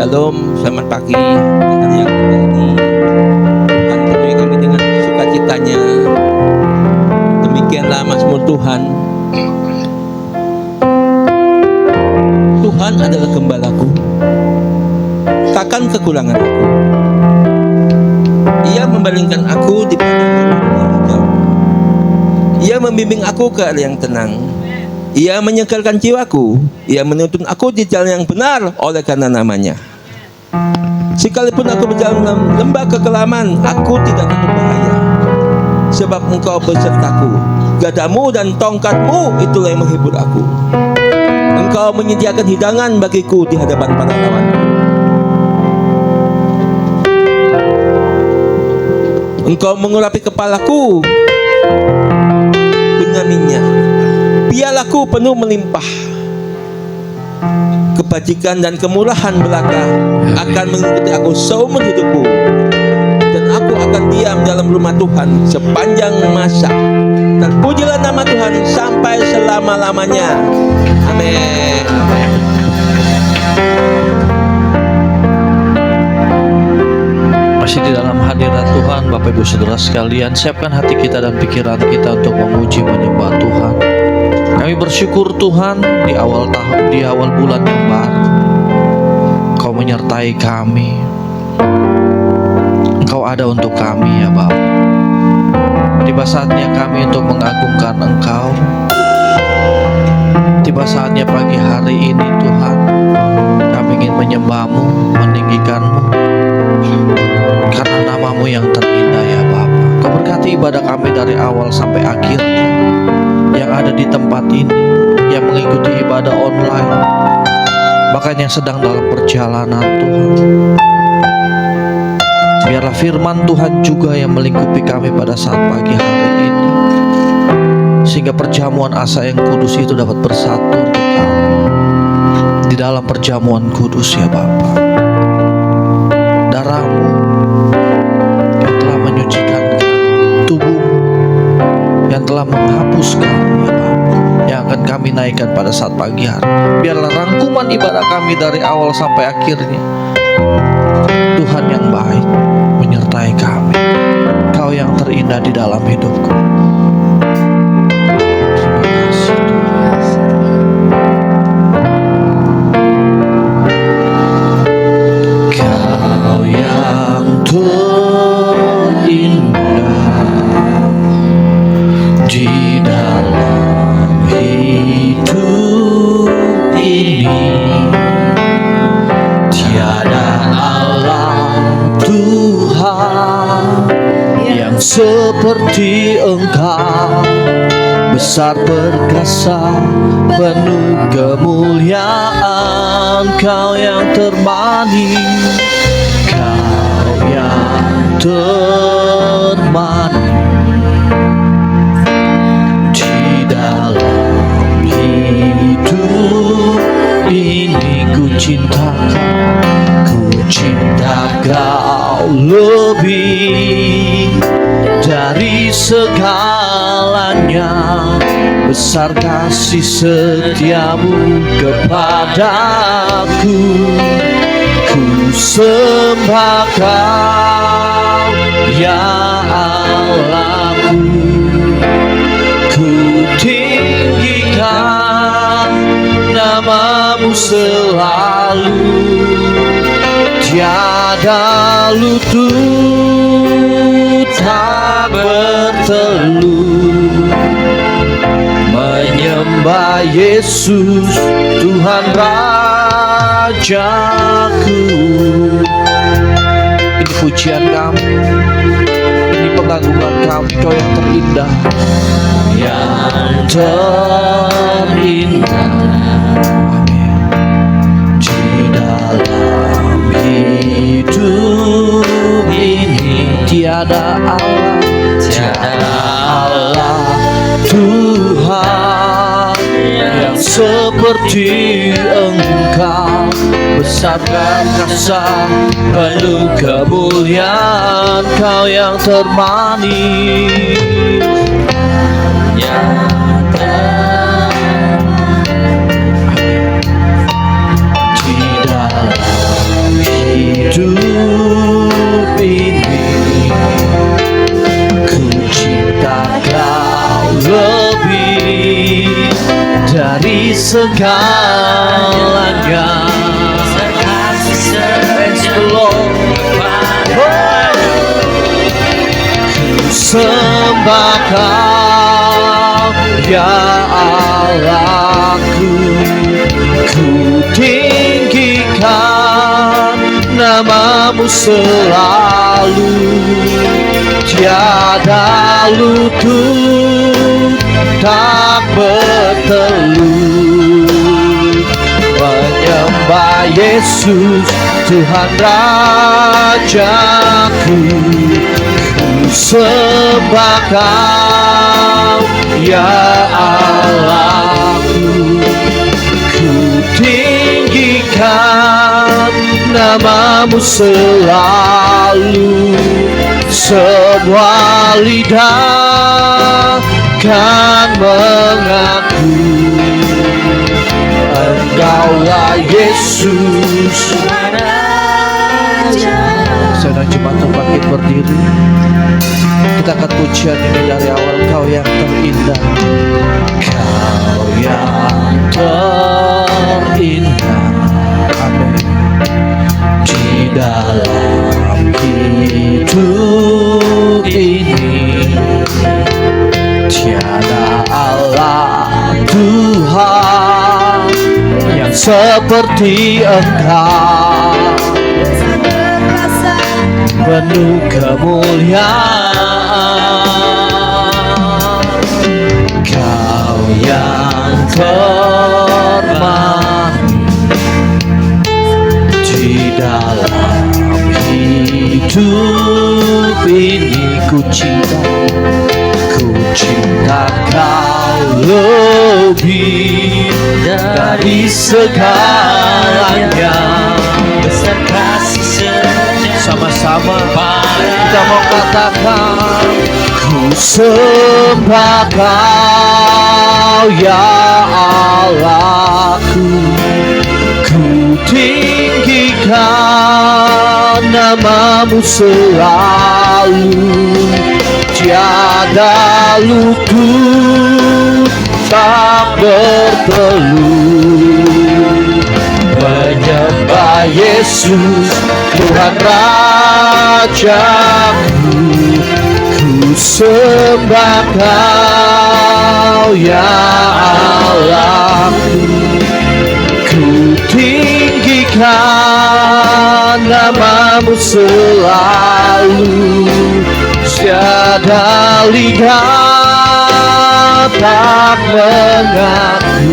Shalom, selamat pagi. Di hari yang indah ini Tuhan penuhi kami dengan sukacitanya. Demikianlah mazmur Tuhan. Tuhan adalah gembalaku, takkan kekurangan aku. Ia membalingkan aku di padang yang hijau. Ia membimbing aku ke arah yang tenang. Ia menyegarkan jiwaku. Ia menuntun aku di jalan yang benar oleh karena namanya. Sekalipun aku berjalan dalam lembah kekelaman, aku tidak takut bahaya, sebab Engkau besertaku. Gadamu dan tongkatmu itulah yang menghibur aku. Engkau menyediakan hidangan bagiku di hadapan para lawanku. Engkau mengurapi kepalaku dengan minyak, pialaku penuh melimpah. Kebajikan dan kemurahan belaka akan mengikuti aku seumur hidupku, dan aku akan diam dalam rumah Tuhan sepanjang masa. Terpujilah nama Tuhan sampai selama-lamanya. Amin. Masih di dalam hadirat Tuhan, Bapak Ibu Saudara sekalian, siapkan hati kita dan pikiran kita untuk memuji menyembah Tuhan. Kami bersyukur Tuhan di awal tahun, di awal bulan yang baru, Engkau menyertai kami. Engkau ada untuk kami ya Bapa. Tiba saatnya kami untuk mengagungkan Engkau. Tiba saatnya pagi hari ini Tuhan, kami ingin menyembah-Mu, meninggikan-Mu, karena nama-Mu yang terindah ya Bapa. Kau berkati ibadah kami dari awal sampai akhir, yang ada di tempat ini, yang mengikuti ibadah online, bahkan yang sedang dalam perjalanan Tuhan. Biarlah firman Tuhan juga yang melingkupi kami pada saat pagi hari ini, sehingga perjamuan asa yang kudus itu dapat bersatu untuk kami di dalam perjamuan kudus ya Bapa. Darah-Mu yang telah menyucikan kami, tubuh-Mu yang telah menghapuskan ya Bapa, yang akan kami naikkan pada saat pagi hari. Biarlah rangkuman ibadah kami dari awal sampai akhirnya, Tuhan yang baik menyertai kami. Kau yang terindah di dalam hidupku. Kau yang terindah di dalam hidup ini, tiada alam Tuhan yang seperti Engkau, besar perkasa, penuh kemuliaan. Kau yang termanis, Kau yang termanis di dalam hidup ini. Ku cinta Kau lebih dari segalanya. Besar kasih setiamu kepadaku. Ku sembah Kau ya Allahku. Ku tinggikan nama-Mu selalu. Tiada lutut tak bertelut menyembah Yesus Tuhan Rajaku. Ini pujian kami, ini pengagungan kami. Kau yang terindah, yang terindah. Hidup ini tiada Allah, tiada Allah Tuhan yang seperti Engkau. Besar perkasa, penuh kemuliaan. Kau yang termanis, yang segalanya. Praise the Lord. Ku sembah Kau ya Allahku, ku tinggikan namamu selalu, tiada lutut tak bertelut, menyembah Yesus Tuhan Rajaku. Ku sembah Kau ya Allahku, ku tinggikan namamu selalu, semua lidah kan mengaku Engkaulah Yesus. Sedang jemaat bangkit berdiri, kita akan pujian ini dari awal. Kau yang terindah, Kau yang terindah, amin, di dalam hidup ini. Tiada Allah Tuhan yang seperti Engkau, penuh kemuliaan. Kau yang termanis di dalam hidup ini. Ku cinta Kau lebih dari segalanya. Besar kasih sejati Sama-sama kita mau katakan, ku sembah Kau ya Allahku, ku tinggikan namamu selalu, tiada lutut tak bertelut, menyembah Yesus Tuhan Rajaku. Ku sembah Kau ya Allahku, ku tinggikan namamu selalu, tiada lidah tak mengaku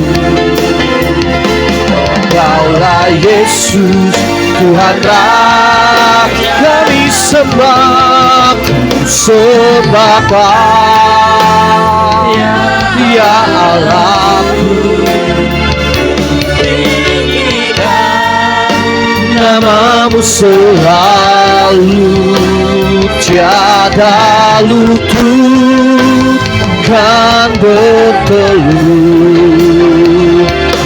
Engkaulah Yesus Tuhan Raja. Kami sembah, ku sembah Kau ya Allahku, namamu selalu, tiada lutut kan bertelut,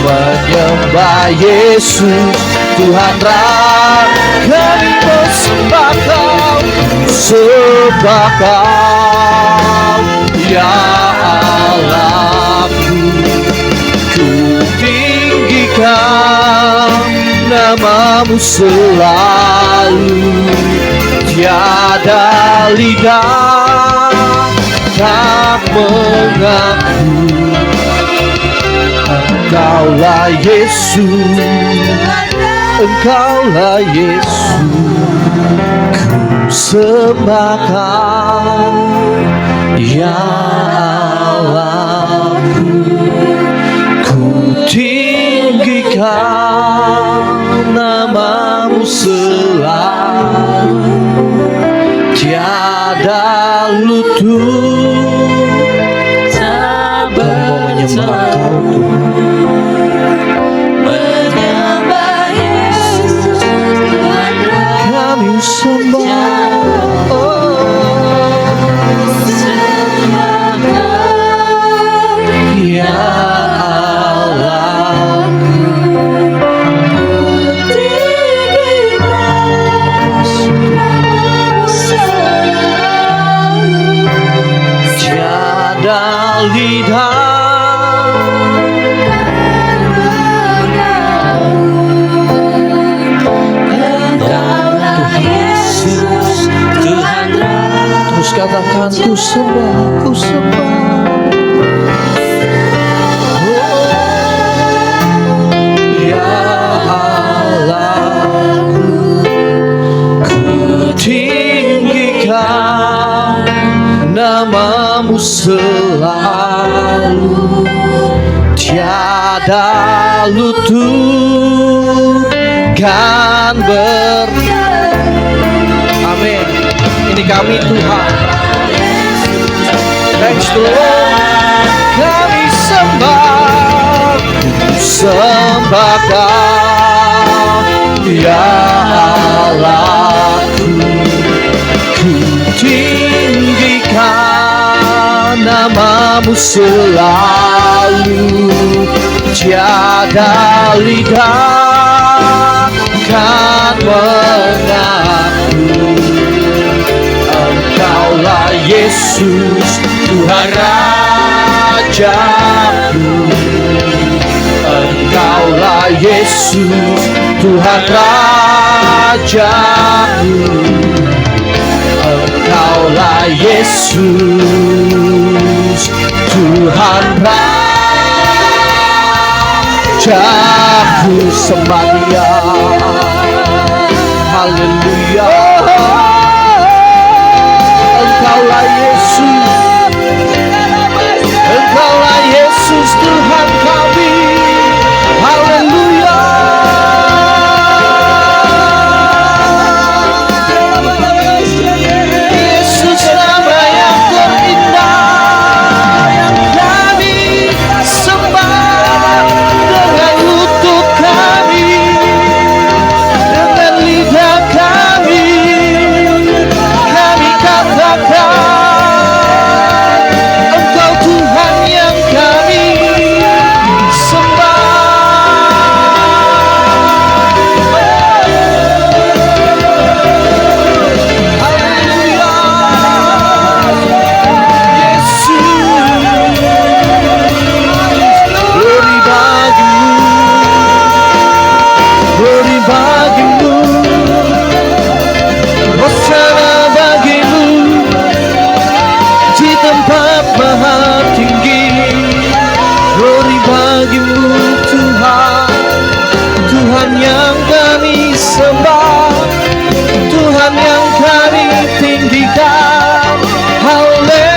menyembah Yesus Tuhan Raja. Kami bersembah Kau, sembah Kau ya Allahku, ku tinggikan namamu selalu, tiada lidah tak mengaku Engkaulah Yesus, Engkaulah Yesus. Ku sembah Kau ya Allahku, ku tinggikan namamu selalu, tiada lutut tak menyembah Kau menyembah Yesus Tuhan kami sembah. sembah Kau Ya Allah, Ku sembah, ku sembah. Ya Allahku, ku tinggikan namamu selalu, tiada lutut kan Amin. Ini kami Tuhan. Thanks to Lord. Kami sembah, sembah Kau, ya Allahku. Ku tinggikan namamu selalu, tiada lidah kan mengaku Engkaulah Yesus, Tuhan Rajaku. Engkaulah Yesus, Tuhan Rajaku. Engkaulah Yesus, Tuhan Rajaku. Sembah Dia. Haleluya. Engkaulah Yesus, Engkaulah Yesus Tuhan kami. Haleluya. Yesus nama yang terindah yang kami sembah dengan lutut kami, dengan lidah kami katakan Engkau Tuhan yang kami sembah. Haleluya. Yesus, glory bagimu, glory bagimu, hosana bagimu di tempat maha tinggi. Glory bagimu Tuhan, Tuhan yang kami sembah, Tuhan yang kami tinggikan. Haleluya.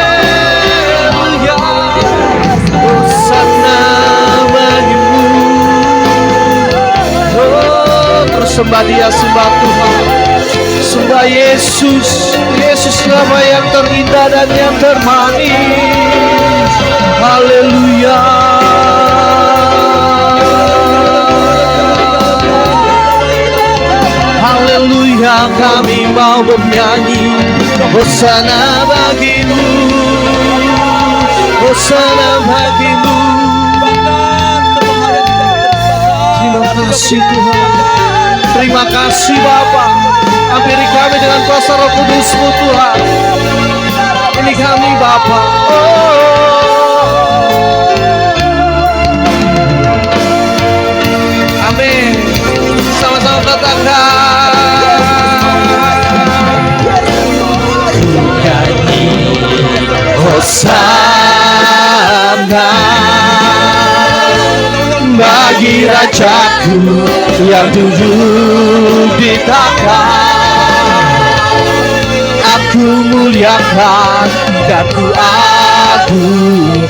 Hosana bagimu. Oh, bersembah Dia, sembah Tuhan, sembah Yesus. Yesus nama yang terindah dan yang termanis. Haleluya. Haleluya, kami mau bernyanyi. Hosana bagimu, Hosana bagimu. Terima kasih Tuhan. Terima kasih Bapa. Hampiri kami dengan kuasa Roh Kudus-Mu Tuhan. Ini kami Bapa. Amin. Sama-sama katakan. Nyanyi Hosana bagi Rajaku yang duduk di takhta. Aku muliakan dan ku agungkan,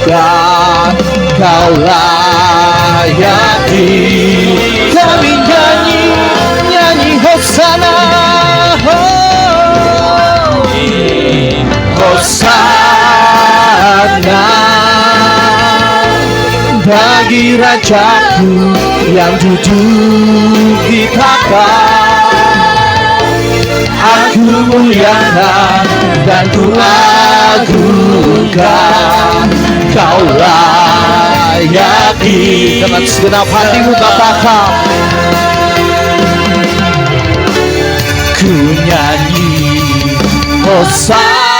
Kau layaki. Kami nyanyi, nyanyi Hosana, Hosana bagi Rajaku yang duduk di takhta. Aku muliakan dan ku agungkan, Kau layaki. Dengan segenap hatimu katakan. Ku nyanyi Hosana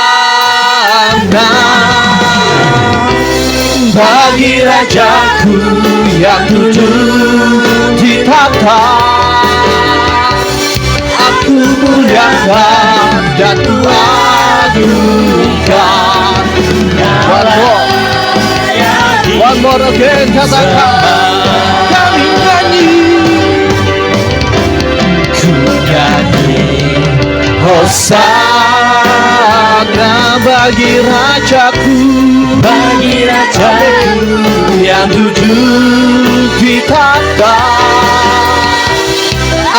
bagi Rajaku yang duduk di takhta. Aku muliakan dan ku agungkan, kebaikan. One more again, katakan. Kami nyanyi, Ku nyanyi Hosana bagi Rajaku, bagi Rajaku yang duduk di takhta.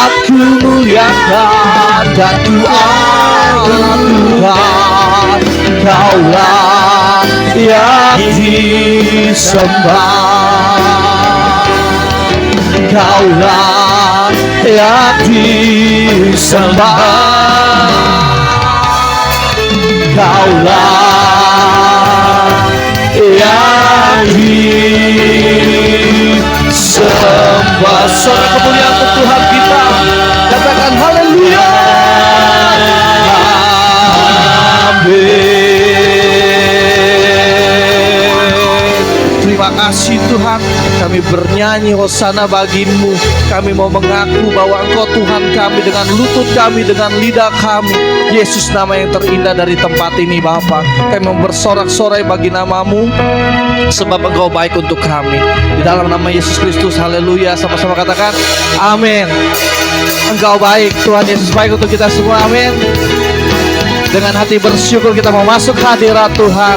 Aku muliakan dan Tuhan, Kaulah yang disembah, Kaulah yang disembah, Kaulah yang disembah. Sorak kemuliaan untuk Tuhan kita. Katakan haleluya. Amin. Terima kasih Tuhan. Kami bernyanyi hosana bagimu. Kami mau mengaku bahwa Engkau Tuhan kami dengan lutut kami, dengan lidah kami. Yesus, nama yang terindah dari tempat ini Bapa. Kami mau bersorak-sorai bagi namamu, sebab Engkau baik untuk kami. Di dalam nama Yesus Kristus, haleluya. Sama-sama katakan amin. Engkau baik, Tuhan Yesus baik untuk kita semua, amin. Dengan hati bersyukur kita mau masuk hadirat Tuhan,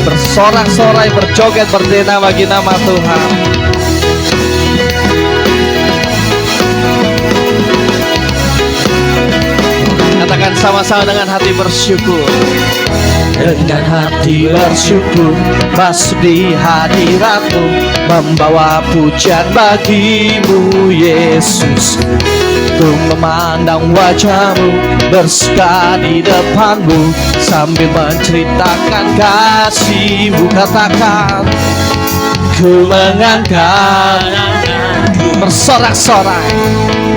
bersorak-sorai, berjoget, berdena bagi nama Tuhan. Katakan sama-sama dengan hati bersyukur. Dengan hati bersyukur masuk di hadirat-Mu, membawa pujian bagi-Mu Yesus. Ku memandang wajah-Mu, bersuka di depan-Mu, sambil menceritakan kasih-Mu. Katakan, ku mengangkat, bersorak-sorai,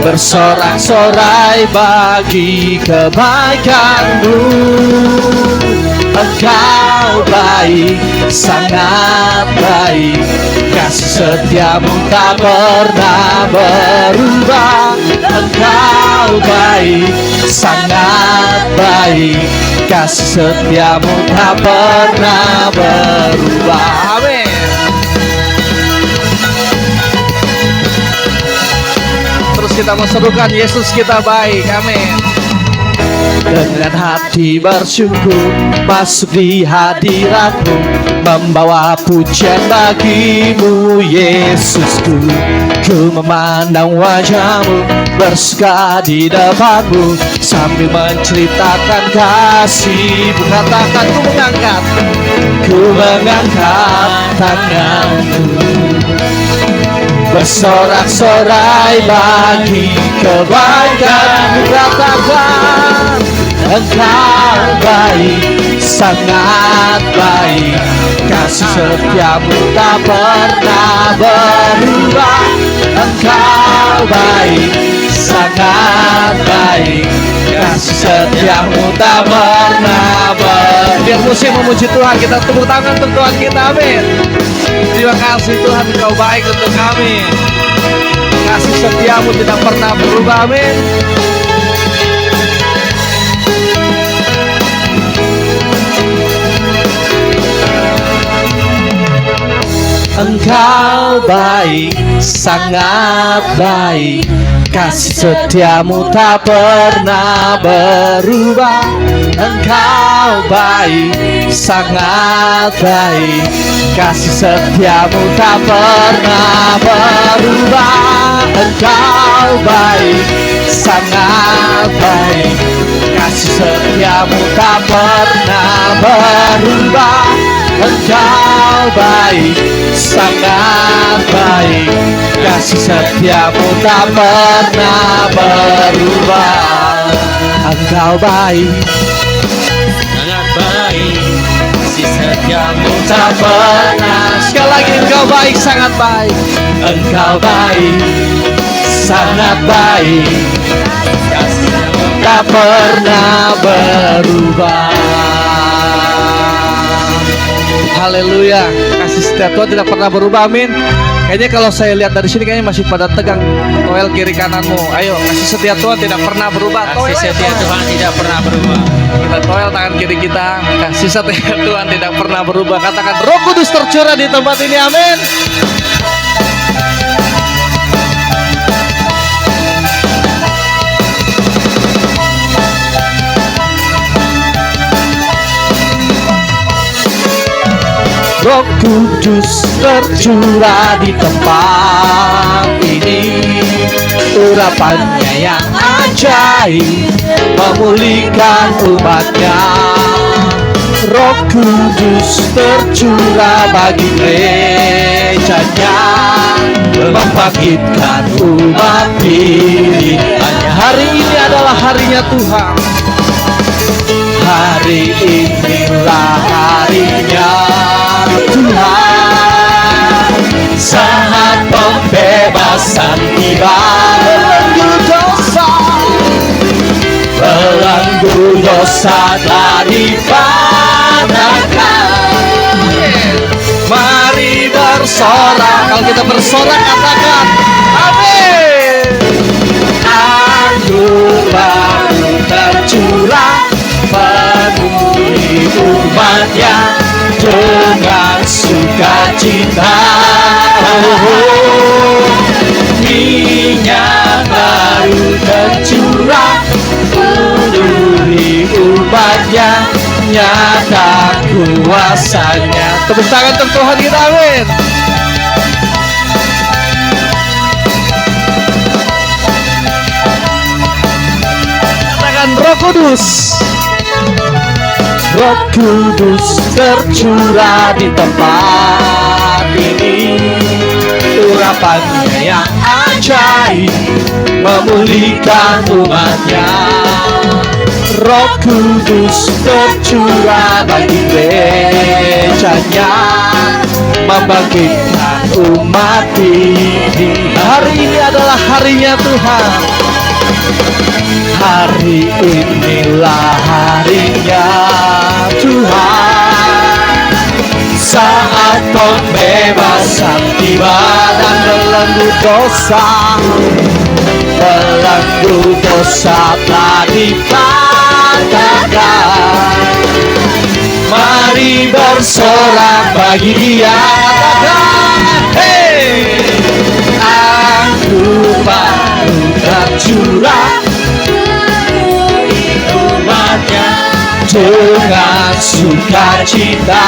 bersorak-sorai bagi kebaikan-Mu. Engkau baik, sangat baik, kasih setia-Mu tak pernah berubah. Engkau baik, sangat baik, kasih setia-Mu tak pernah berubah. Amin. Terus kita menserukan Yesus kita baik. Amin. Dengan hati bersyukur masuk di hadirat-Mu, membawa pujian bagi-Mu Yesusku. Ku memandang wajah-Mu, bersuka di depan-Mu, sambil menceritakan kasih-Mu. Katakan, ku mengangkat tanganku, bersorak-sorai bagi kebaikan-Mu. Katakan, Engkau baik, sangat baik, kasih setia-Mu tak pernah berubah. Engkau baik, sangat baik, kasih setia-Mu tak pernah berubah. Biar musik memuji Tuhan, kita tepuk tangan untuk Tuhan kita. Amin. Terima kasih Tuhan, Engkau baik untuk kami, kasih setia-Mu tidak pernah berubah. Amin. Engkau baik, sangat baik, kasih setia-Mu tak pernah berubah. Engkau baik, sangat baik, kasih setia-Mu tak pernah berubah. Engkau baik, sangat baik, kasih setia-Mu tak pernah berubah. Engkau baik, sangat baik, kasih setia-Mu tak pernah berubah. Engkau baik, sangat baik, kasih setia-Mu tak pernah. Sekali lagi, Engkau baik, sangat baik. Engkau baik, sangat baik, kasih-Mu tak pernah berubah. haleluya. Kasih setia Tuhan tidak pernah berubah, amin. Kayaknya kalau saya lihat dari sini kayaknya masih pada tegang. Toel kiri kananmu. Ayo, kasih setia Tuhan tidak pernah berubah. Kasih setia Tuhan tidak pernah berubah. Kita toel tangan kiri kita. Kasih setia Tuhan tidak pernah berubah. Katakan Roh Kudus tercurah di tempat ini, amin. Roh Kudus tercurah di tempat ini, urapannya yang ajaib memulihkan umatnya. Roh Kudus tercurah bagi gerejanya, membangkitkan umat pilihannya. Hari ini adalah harinya Tuhan. Hari inilah harinya Tuhan, Saat pembebasan tiba, belenggu dosa, belenggu dosa telah dipatahkan. mari bersorak. Kalau kita bersorak katakan amin. Anggur baru tercurah, penuhi umatnya dengan sukacita. Minyak baru tercurah, penuhi umatnya, nyata kuasanya. Tepuk tangan untuk Tuhan kita, amin. Katakan Roh Kudus. Roh Kudus tercurah di tempat ini, urapannya yang ajaib memulihkan umatnya. Roh Kudus tercurah bagi gerejanya, membangkitkan umat ini. Hari ini adalah harinya Tuhan. Hari inilah harinya Tuhan, Saat pembebasan tiba dan belenggu dosa, belenggu dosa telah dipatahkan. Mari bersorak bagi Dia. Hei, anggur baru tercurah, umatnya dengan sukacita.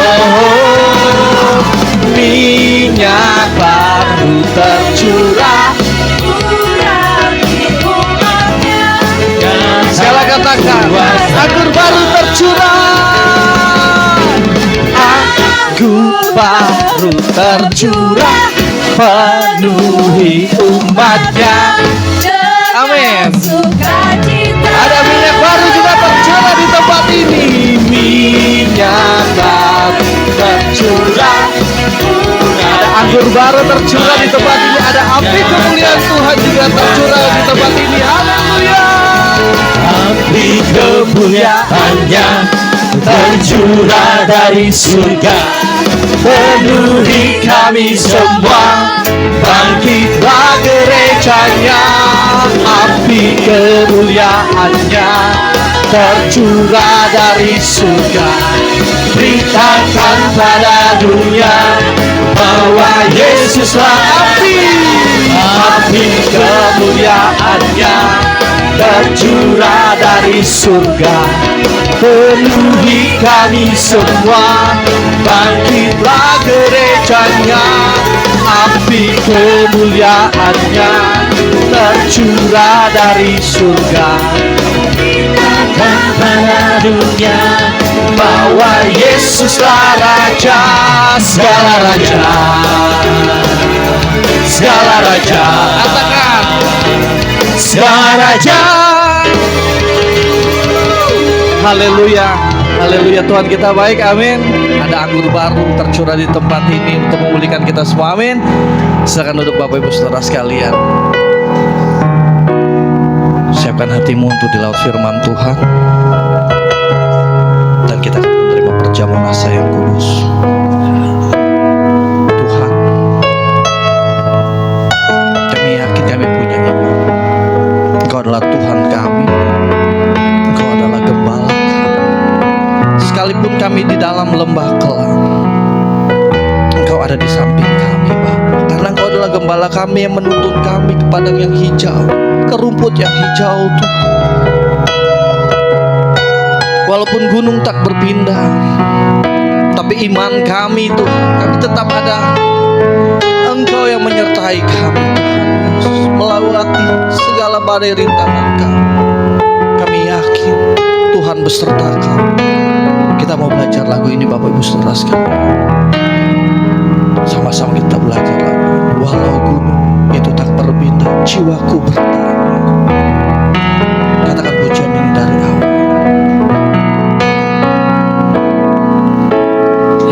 Oh, minyak baru tercurah, segala katakan anggur baru tercurah, anggur baru tercurah, penuhi umatnya. amin. Ada minyak baru juga tercurah di tempat ini. Minyak baru tercurah, Ada anggur baru tercurah di tempat ini. Ada api kemuliaan Tuhan juga tercurah di tempat ini. Haleluya. api kemuliaannya tercurah dari surga, penuhi kami semua. Bangkitlah gerejanya, api kemuliaannya tercurah dari surga. Beritakan pada dunia bahwa Yesuslah api kemuliaannya tercurah dari surga, penuhi kami semua. Bangkitlah gerejanya, api kemuliaannya tercurah dari surga. Beritakan pada dunia bahwa Yesuslah Raja, segala raja, segala raja. Katakan Segala raja. haleluya. Haleluya, Tuhan kita baik, amin. Ada anggur baru tercurah di tempat ini untuk memulihkan kita semua, amin. Silakan duduk Bapak Ibu Saudara sekalian. Siapkan hatimu untuk dilaut firman Tuhan, dan kita akan menerima pertolongan Raja Monasa yang kudus. Tuhan, kami yakin kami punya iman. Engkau adalah Tuhan kami. Engkau adalah gembala kami. Sekalipun kami di dalam lembah kelam, Engkau ada di samping kami, Bapa. Karena Engkau adalah gembala kami yang menuntun kami ke padang yang hijau, ke rumput yang hijau, Tuhan. Walaupun gunung tak berpindah, tapi iman kami, Tuhan, kami tetap ada. Engkau yang menyertai kami, Tuhan Yesus, melewati segala badai rintangan kami. Kami yakin Tuhan beserta kami. Kita mau belajar lagu ini, Bapak Ibu Saudara sekalian. Sama-sama kita belajar lagu ini. Walau gunung itu tak berpindah, jiwaku bertanya. Katakan pujian ini dari awal.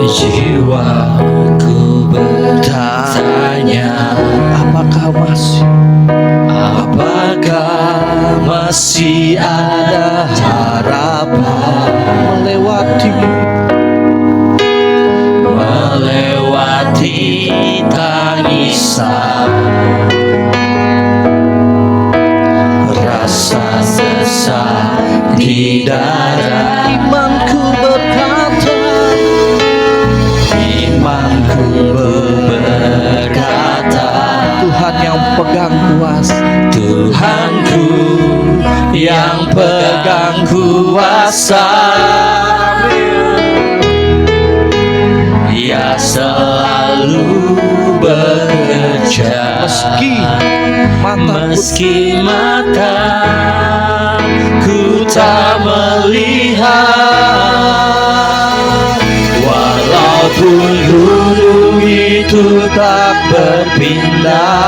Jiwaku bertanya, Apakah masih ada harapan melewati tangisan, rasa sesak di dada. Imanku berkata, Tuhan yang pegang kuasa. Tuhanku yang pegang kuasa, Ia selalu bekerja. Meski mataku tak melihat, walaupun gunung itu tak berpindah,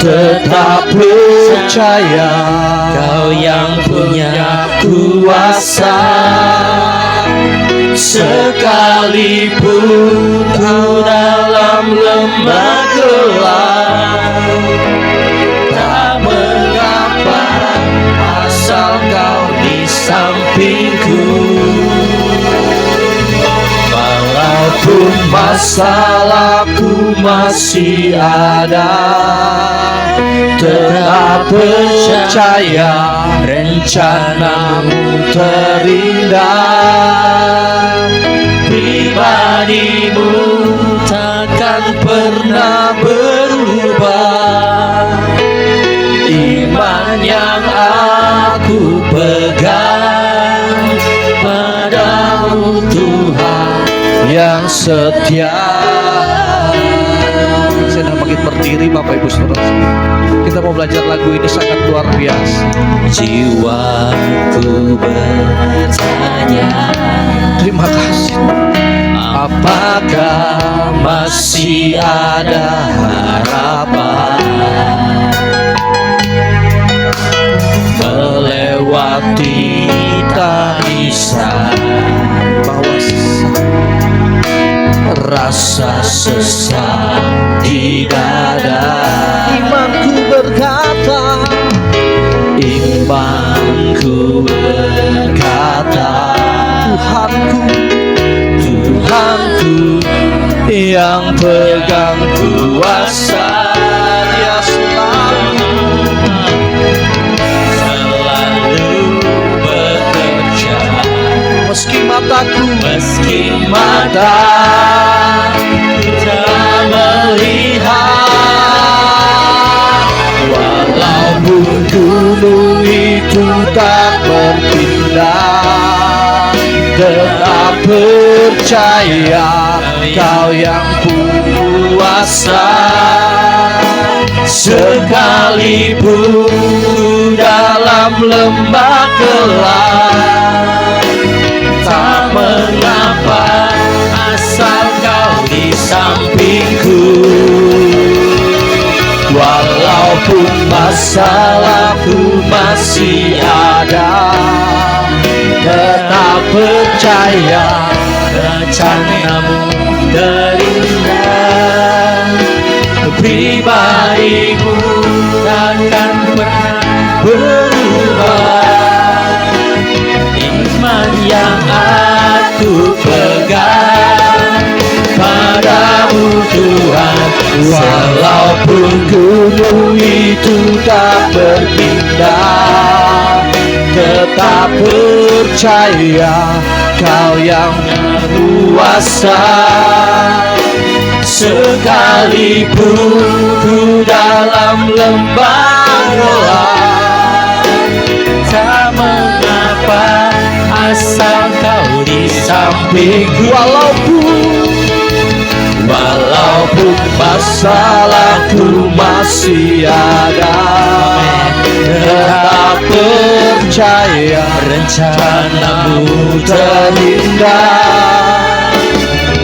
tetap percaya Kau yang punya kuasa. Sekalipun ku dalam lembah gelap, tak mengapa asal Kau di sampingku. Walaupun masalahku masih ada, tetap percaya rencanamu terindah. Pribadimu takkan pernah berubah. Iman yang aku pegang padamu, Tuhan yang setia. Saya dah makin berdiri, Bapak Ibu Saudara. Kita mau belajar lagu ini sangat luar biasa. Jiwaku bertanya, Terima kasih. apakah masih ada harapan melewati tangisan, Bahwa rasa sesak di dada. imanku berkata, Imanku berkata, Tuhanku yang pegang kuasa, Dia selalu bekerja. meski mataku mata tak melihat, walaupun gunung itu tak berpindah, tetap percaya Kau yang kuasa. Sekalipun dalam lembah gelap, tak mengapa asal Kau di sampingku. Walaupun masalahku masih ada, tetap percaya rencanamu terindah. Pribadimu takkan pernah berubah. Iman yang aku Walaupun gunung itu tak berpindah, tetap percaya Kau yang kuasa. Sekalipun ku dalam lembah gelap, tak mengapa asal Kau di sampingku. Walaupun masalahku masih ada, tetap percaya rencanamu terindah.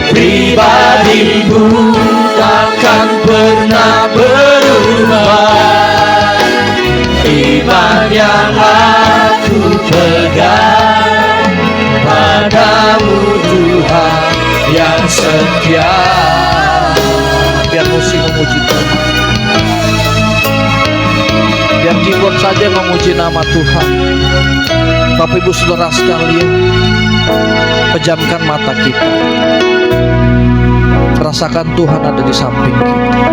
Pribadimu takkan pernah berubah. Iman yang aku pegang padamu Tuhan yang setia. Biar musik memuji Tuhan, biar keyboard saja memuji nama Tuhan. Bapak Ibu Saudara sekalian, pejamkan mata kita, rasakan Tuhan ada di samping kita.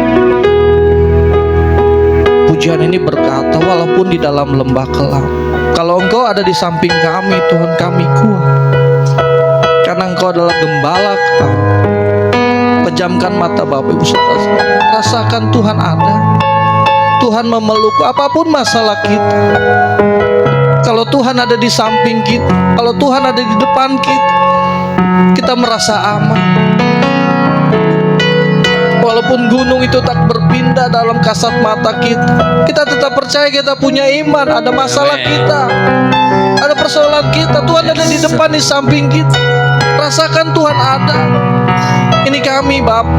Pujian ini berkata, walaupun di dalam lembah kelam, kalau Engkau ada di samping kami, Tuhan, kami kuat, karena Engkau adalah gembala kami. Pejamkan mata Bapak Ibu Saudara, rasakan Tuhan ada. Tuhan memeluk apapun masalah kita. Kalau Tuhan ada di samping kita, kalau Tuhan ada di depan kita, kita merasa aman. Walaupun gunung itu tak berpindah dalam kasat mata kita, kita tetap percaya, kita punya iman. Ada masalah kita, ada persoalan kita, Tuhan ada di depan, di samping kita. Rasakan Tuhan ada. Ini kami Bapak,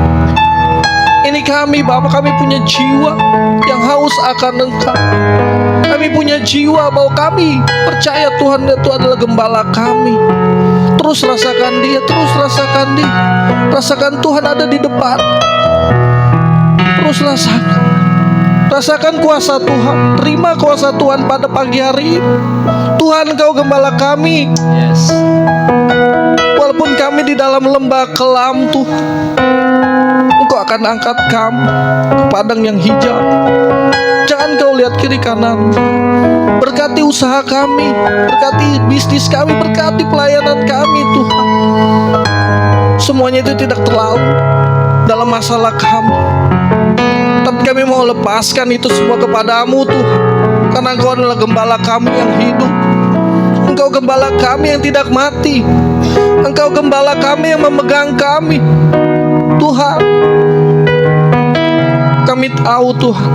ini kami Bapak, kami punya jiwa yang haus akan Engkau. Kami punya jiwa bahwa kami percaya Tuhan itu adalah gembala kami. Terus rasakan Dia, terus rasakan Dia. Rasakan Tuhan ada di depan. Terus rasakan, rasakan kuasa Tuhan. Terima kuasa Tuhan pada pagi hari ini. Tuhan, Engkau gembala kami. Yes. Walaupun kami di dalam lembah kelam, Tuhan, Engkau akan angkat kami ke padang yang hijau. Jangan Kau lihat kiri kanan. Berkati usaha kami, berkati bisnis kami, berkati pelayanan kami, Tuhan. Semuanya itu tidak terlalu dalam masalah kami, tapi kami mau lepaskan itu semua kepadamu, Tuhan. Karena Engkau adalah gembala kami yang hidup. Engkau gembala kami yang tidak mati. Engkau gembala kami yang memegang kami, Tuhan. Kami tahu, Tuhan,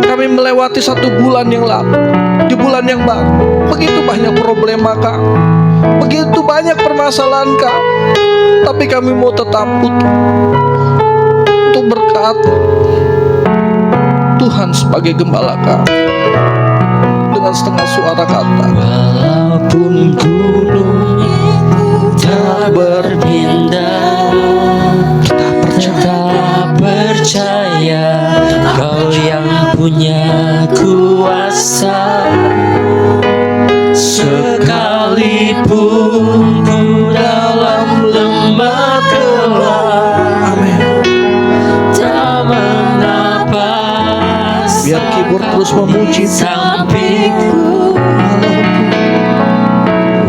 kami melewati satu bulan yang lalu. Di bulan yang baru, begitu banyak problema kami, begitu banyak permasalahan kami, tapi kami mau tetap utuh untuk berkata, Tuhan sebagai gembala kami. Dengan setengah suara kata, Walaupun gunung tak berpindah, tetap percaya Kau yang punya kuasa. Sekalipun ku dalam lembah gelap, tak mengapa. biar keyboard terus memuji Sampingku,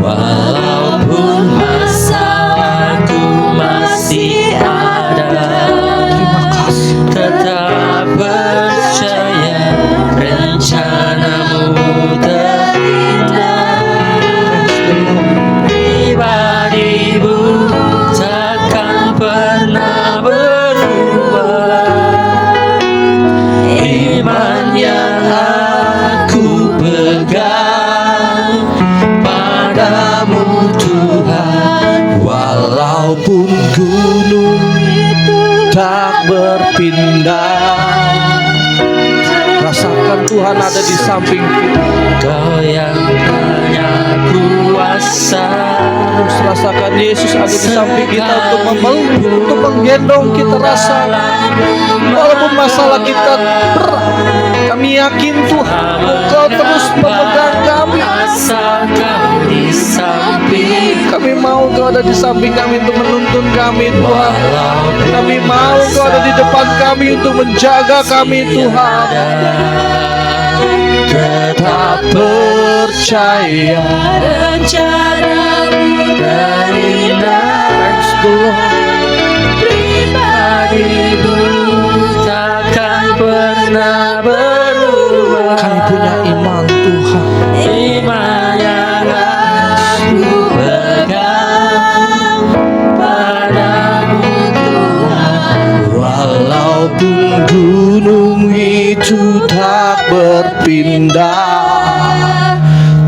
walaupun masalahku masih ada, tetap percaya rencanamu terindah. Pribadimu takkan pernah berubah. Iman yang aku pegang padamu Tuhan. walaupun gunung tak berpindah, rasakan Tuhan ada di samping kita. Kau yang punya kuasa. Terus rasakan Yesus ada di samping kita untuk memeluk, untuk menggendong kita. Rasakan walaupun masalah kita berat, kami yakin Tuhan Engkau terus memegang kami. Asal Kau di sampingku. Kami mau Engkau ada di samping kami untuk menuntun kami Tuhan. Kami mau Engkau ada di depan kami untuk menjaga kami Tuhan. Tetap percaya rencanamu terindah. Thanks to Lord. Pribadimu takkan pernah berubah. Kami punya iman Tuhan. Iman yang aku pegang padamu Tuhan. Walaupun gunung itu tak berpindah,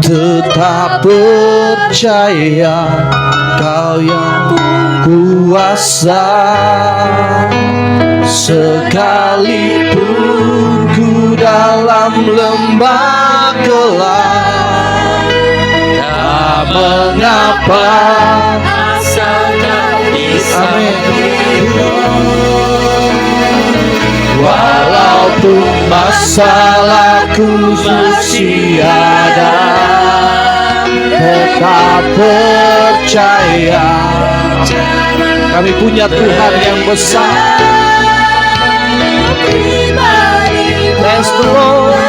tetap percaya Kau yang kuasa. Sekalipun ku dalam lembah gelap, tak mengapa. Asal Kau di sampingku. Walaupun masalahku masih ada, tetap percaya kami punya Tuhan yang besar. Thanks to Lord.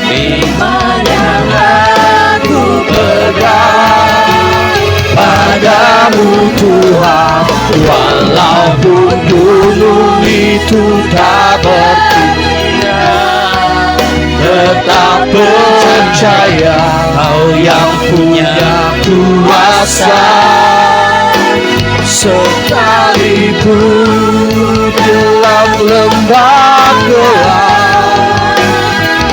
Iman yang aku pegang Padamu Tuhan, walaupun gunung itu tak berpindah, tetap percaya Kau yang punya kuasa. Sekalipun dalam lembah gelap,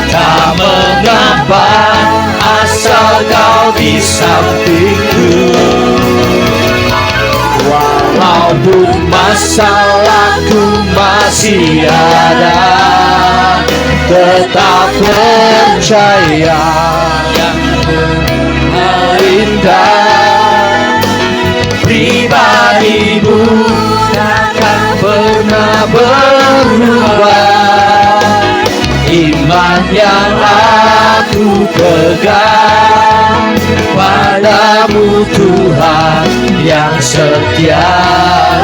tak mengapa asal Kau di sampingku. Walaupun masalahku masih ada, tetap percaya yang indah. Pribadimu takkan pernah berubah. Iman yang aku pegang padamu Tuhan yang setia.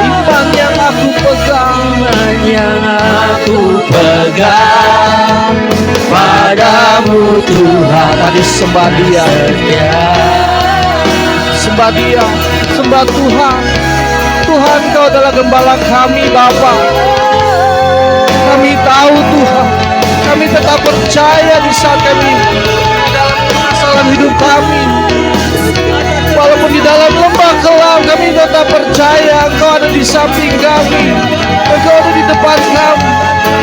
Iman yang aku pegang, Iman yang aku pegang padamu Tuhan. Tadi sembah Dia, sembah Dia, sembah Tuhan. Tuhan, Kau adalah gembala kami Bapa. Kami tahu Tuhan, kami tetap percaya di saat kami dalam permasalahan hidup kami. Walaupun di dalam lembah kelam, kami tetap percaya Engkau ada di samping kami, Engkau ada di depan kami.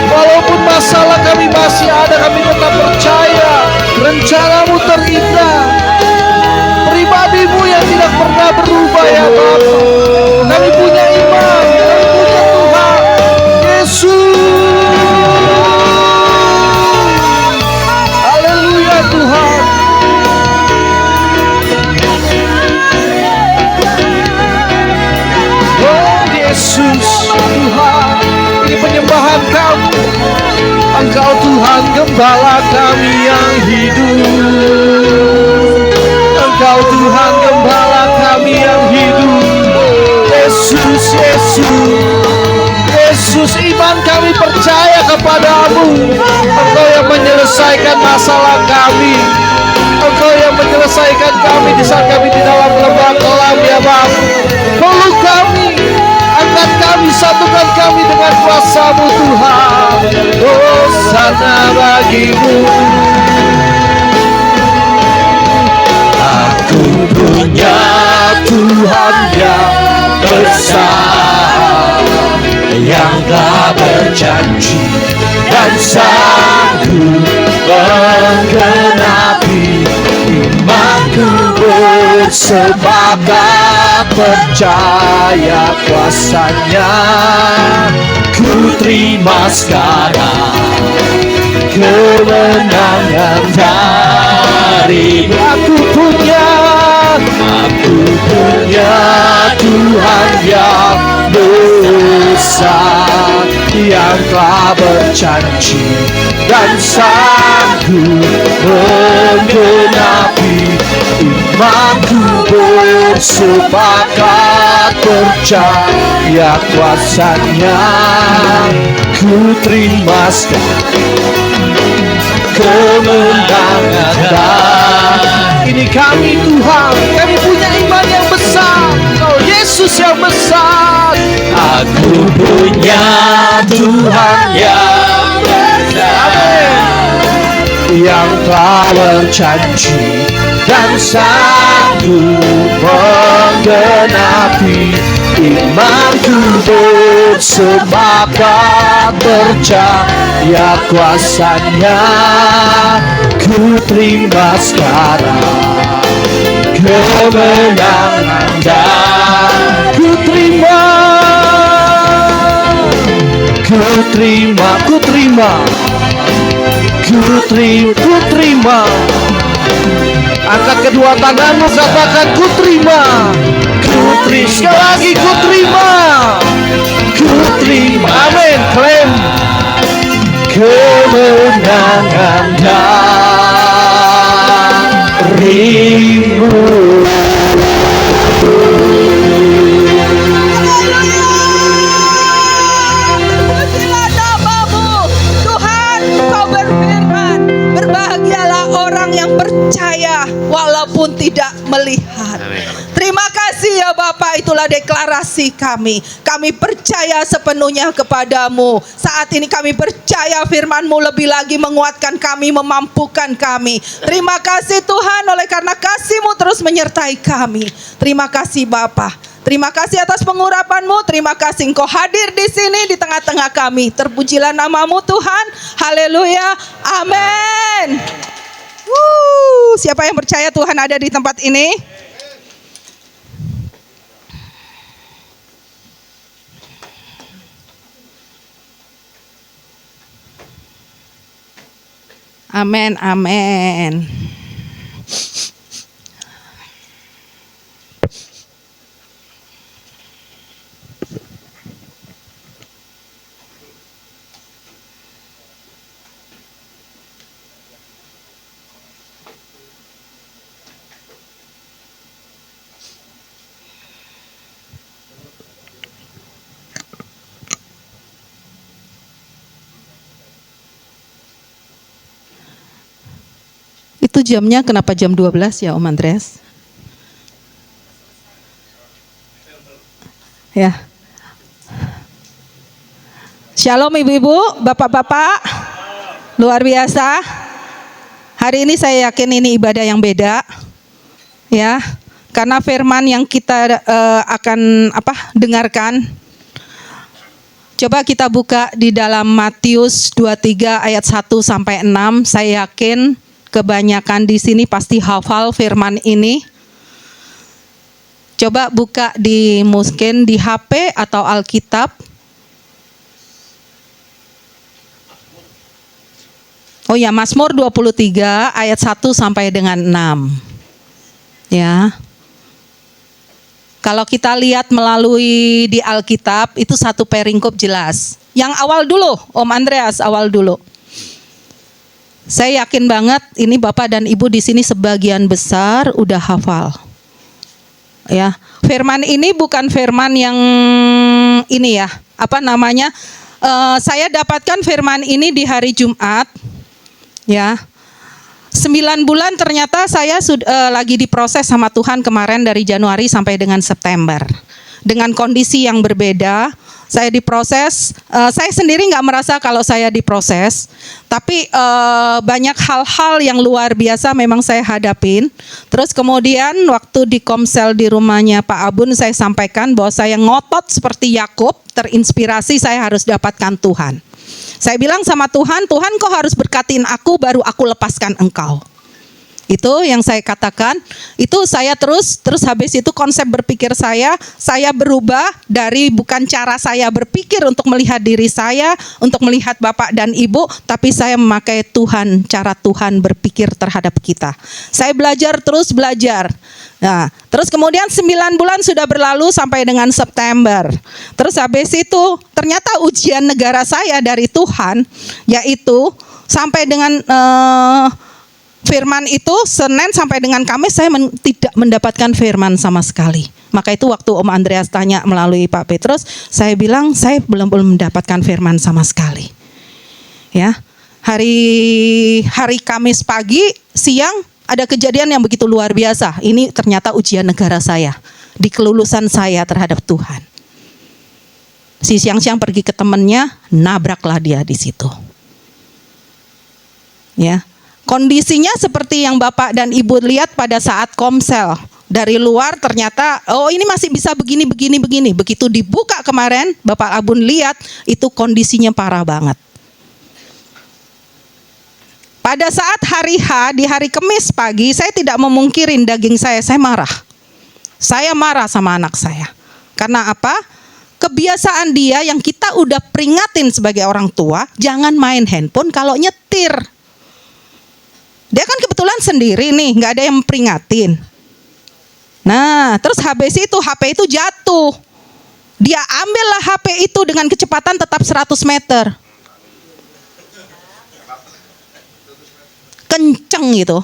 Walaupun masalah kami masih ada, kami tetap percaya rencanamu terindah. Pribadimu yang tidak pernah berubah ya Bapa. Kami punya iman, kami punya Tuhan Yesus. Haleluya Tuhan. Oh Yesus Tuhan, ini penyembahan kami. Engkau Tuhan gembala kami yang hidup. Engkau Tuhan gembala kami yang hidup. Yesus, Yesus, Yesus, iman kami percaya kepadamu. Engkau yang menyelesaikan masalah kami. Engkau yang menyelesaikan kami di saat kami di dalam lembah kelam ya Bapa. Peluk kami, angkat kami, satukan kami dengan kuasa-Mu Tuhan. Hosana bagimu. Aku punya Tuhan yang besar, yang telah berjanji dan sanggup menggenapi imanku. Bersepakat percaya kuasa-Nya, ku terima sekarang kemenangan dari aku punya Tuhan yang besar, yang yang telah berjanji dan sanggup menggenapi. Imanku bersepakat percaya kuasanya. Ku terima kemenangan dan ini kami Tuhan, kami punya iman yang besar. Kau Yesus yang besar. Aku punya Tuhan yang besar, yang telah berjanji dan sanggup menggenapi. Imanku bersepakat percaya kuasanya. Ku terima sekarang kemenangan dan ku terima. Angkat kedua tanganmu, katakan ku terima. Sekali lagi ku terima. Amin. Klaim kemenangan darimu. Terpujilah namamu, Tuhan. Kau berfirman, berbahagialah orang yang percaya walaupun tidak melihat. Terima kasih ya Bapak, itulah deklarasi kami. Kami percaya sepenuhnya kepadamu. Saat ini kami percaya firman-Mu lebih lagi menguatkan kami, memampukan kami. Terima kasih Tuhan, oleh karena kasih-Mu terus menyertai kami. Terima kasih Bapak. Terima kasih atas pengurapan-Mu. Terima kasih Engkau hadir di sini di tengah-tengah kami. Terpujilah namamu Tuhan. Haleluya. Amin. Siapa yang percaya Tuhan ada di tempat ini? Amin, amin. Itu jamnya kenapa jam 12 ya Om Andreas? Ya. Shalom ibu-ibu, bapak-bapak. Luar biasa. Hari ini saya yakin ini ibadah yang beda. Ya. Karena firman yang kita akan dengarkan. Coba kita buka di dalam Matius 23 ayat 1 sampai 6. Saya yakin kebanyakan di sini pasti hafal firman ini. Coba buka mungkin di HP atau Alkitab. Oh ya, Mazmur 23 ayat 1 sampai dengan 6. Ya. Kalau kita lihat melalui di Alkitab, itu satu peringkop jelas. Yang awal dulu, Om Andreas, awal dulu. Saya yakin banget ini Bapak dan Ibu di sini sebagian besar udah hafal. Ya, firman ini bukan firman yang ini ya, saya dapatkan firman ini di hari Jumat. Ya. 9 bulan ternyata saya sudah lagi diproses sama Tuhan kemarin dari Januari sampai dengan September. Dengan kondisi yang berbeda, saya diproses. Saya sendiri nggak merasa kalau saya diproses, tapi banyak hal-hal yang luar biasa memang saya hadapin. Terus kemudian waktu di Komsel di rumahnya Pak Abun, saya sampaikan bahwa saya ngotot seperti Yakub, terinspirasi saya harus dapatkan Tuhan. Saya bilang sama Tuhan, Tuhan kau harus berkatin aku baru aku lepaskan engkau. Itu yang saya katakan, itu saya terus habis itu konsep berpikir saya berubah dari bukan cara saya berpikir untuk melihat diri saya, untuk melihat Bapak dan Ibu, tapi saya memakai Tuhan, cara Tuhan berpikir terhadap kita. Saya terus belajar. Nah, terus kemudian 9 bulan sudah berlalu sampai dengan September. Terus habis itu ternyata ujian negara saya dari Tuhan, yaitu sampai dengan firman itu Senin sampai dengan Kamis saya tidak mendapatkan firman sama sekali. Maka itu waktu Om Andreas tanya melalui Pak Petrus, saya bilang saya belum mendapatkan firman sama sekali. Ya, hari Kamis pagi, siang ada kejadian yang begitu luar biasa. Ini ternyata ujian negara saya, di kelulusan saya terhadap Tuhan. Si siang-siang pergi ke temannya, nabraklah dia di situ. Ya. Kondisinya seperti yang Bapak dan Ibu lihat pada saat komsel. Dari luar ternyata, oh ini masih bisa begini. Begitu dibuka kemarin, Bapak Abun lihat, itu kondisinya parah banget. Pada saat hari H, di hari Kamis pagi, saya tidak memungkirin daging saya marah. Saya marah sama anak saya. Karena apa? Kebiasaan dia yang kita udah peringatin sebagai orang tua, jangan main handphone kalau nyetir. Dia kan kebetulan sendiri nih, nggak ada yang memperingatin. Nah, terus habis itu HP itu jatuh. Dia ambillah HP itu dengan kecepatan tetap 100 meter. Kenceng gitu.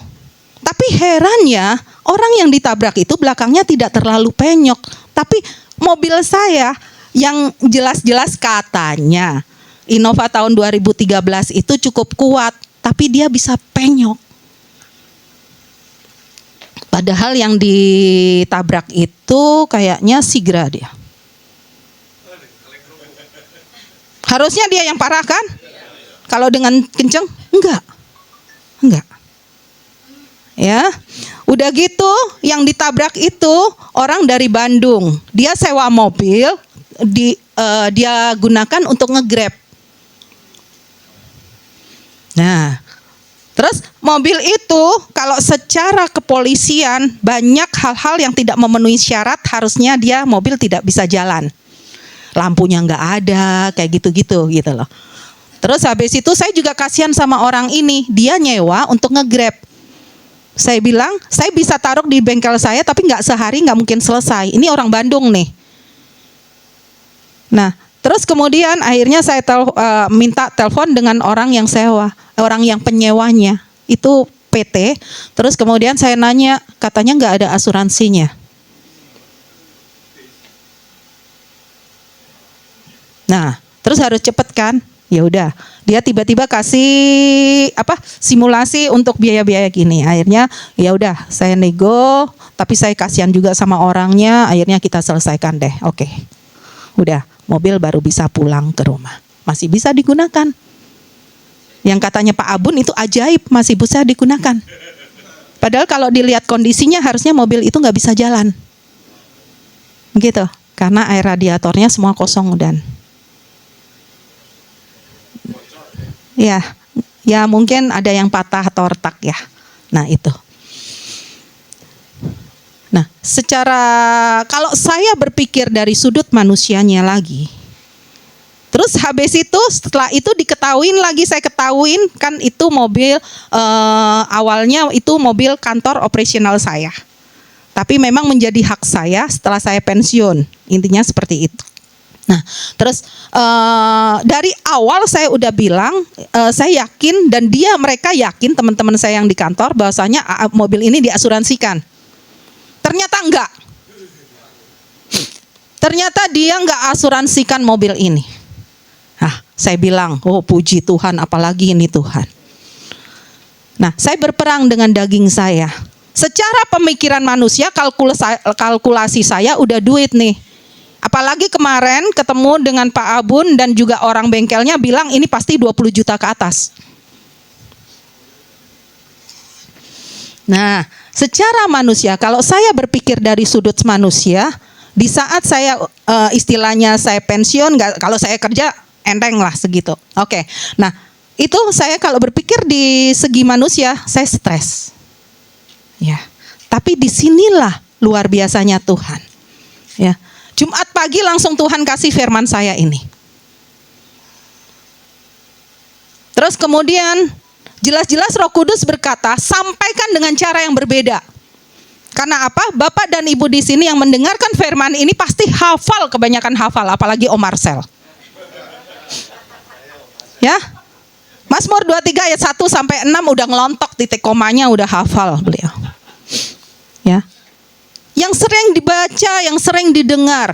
Tapi herannya, orang yang ditabrak itu belakangnya tidak terlalu penyok. Tapi mobil saya yang jelas-jelas katanya Innova tahun 2013 itu cukup kuat, tapi dia bisa penyok. Padahal yang ditabrak itu kayaknya Sigra dia. Harusnya dia yang parah kan? Kalau dengan kenceng? Enggak. Ya, udah gitu yang ditabrak itu orang dari Bandung. Dia sewa mobil, dia gunakan untuk nge-Grab. Nah, terus mobil itu kalau secara kepolisian banyak hal-hal yang tidak memenuhi syarat, harusnya dia mobil tidak bisa jalan. Lampunya nggak ada, kayak gitu loh. Terus habis itu saya juga kasihan sama orang ini, dia nyewa untuk nge-Grab. Saya bilang, saya bisa taruh di bengkel saya tapi nggak sehari, nggak mungkin selesai. Ini orang Bandung nih. Nah, terus kemudian akhirnya saya minta telepon dengan orang yang sewa, orang yang penyewanya. Itu PT. Terus kemudian saya nanya, katanya nggak ada asuransinya. Nah, terus harus cepet kan? Ya udah, dia tiba-tiba kasih simulasi untuk biaya-biaya gini. Akhirnya ya udah, saya nego, tapi saya kasihan juga sama orangnya. Akhirnya kita selesaikan deh. Oke. Udah, mobil baru bisa pulang ke rumah. Masih bisa digunakan. Yang katanya Pak Abun itu ajaib, masih bisa digunakan. Padahal kalau dilihat kondisinya harusnya mobil itu nggak bisa jalan. Gitu, karena air radiatornya semua kosong dan ya mungkin ada yang patah atau retak ya. Nah itu. Nah, kalau saya berpikir dari sudut manusianya lagi, terus habis itu setelah itu saya ketahuin kan itu mobil awalnya itu mobil kantor operasional saya. Tapi memang menjadi hak saya setelah saya pensiun. Intinya seperti itu. Nah, terus dari awal saya udah bilang, saya yakin dan mereka yakin teman-teman saya yang di kantor bahwasanya mobil ini diasuransikan. Ternyata enggak. Ternyata dia enggak asuransikan mobil ini. Nah, saya bilang, oh puji Tuhan, apalagi ini Tuhan. Nah, saya berperang dengan daging saya. Secara pemikiran manusia, kalkulasi saya udah duit nih. Apalagi kemarin ketemu dengan Pak Abun dan juga orang bengkelnya bilang ini pasti 20 juta ke atas. Nah, secara manusia, kalau saya berpikir dari sudut manusia, di saat saya istilahnya saya pensiun, kalau saya kerja enteng lah segitu. Oke. Nah, itu saya kalau berpikir di segi manusia, saya stres. Ya. Tapi disinilah luar biasanya Tuhan. Ya. Jumat pagi langsung Tuhan kasih firman saya ini. Terus kemudian jelas-jelas Roh Kudus berkata, sampaikan dengan cara yang berbeda. Karena apa? Bapak dan Ibu di sini yang mendengarkan firman ini pasti hafal, kebanyakan hafal, apalagi Om Marcel. Ya. Mazmur 23 ayat 1 sampai 6 udah ngelontok, titik komanya udah hafal beliau. Ya. Yang sering dibaca, yang sering didengar.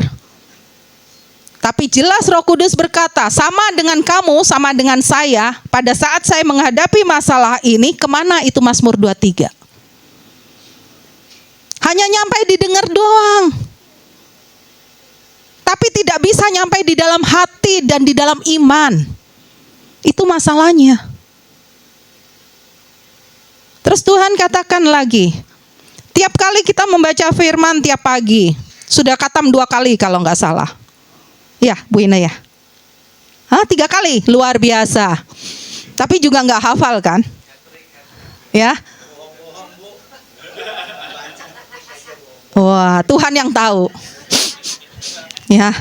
Tapi jelas Roh Kudus berkata, sama dengan kamu, sama dengan saya, pada saat saya menghadapi masalah ini, kemana itu Mazmur 23? Hanya nyampai didengar doang. Tapi tidak bisa nyampai di dalam hati dan di dalam iman. Itu masalahnya. Terus Tuhan katakan lagi, tiap kali kita membaca firman tiap pagi, sudah khatam 2 kali kalau nggak salah. Ya, Bu Ina ya. 3 kali, luar biasa. Tapi juga nggak hafal kan? Ya. Wah, Tuhan yang tahu. Ya.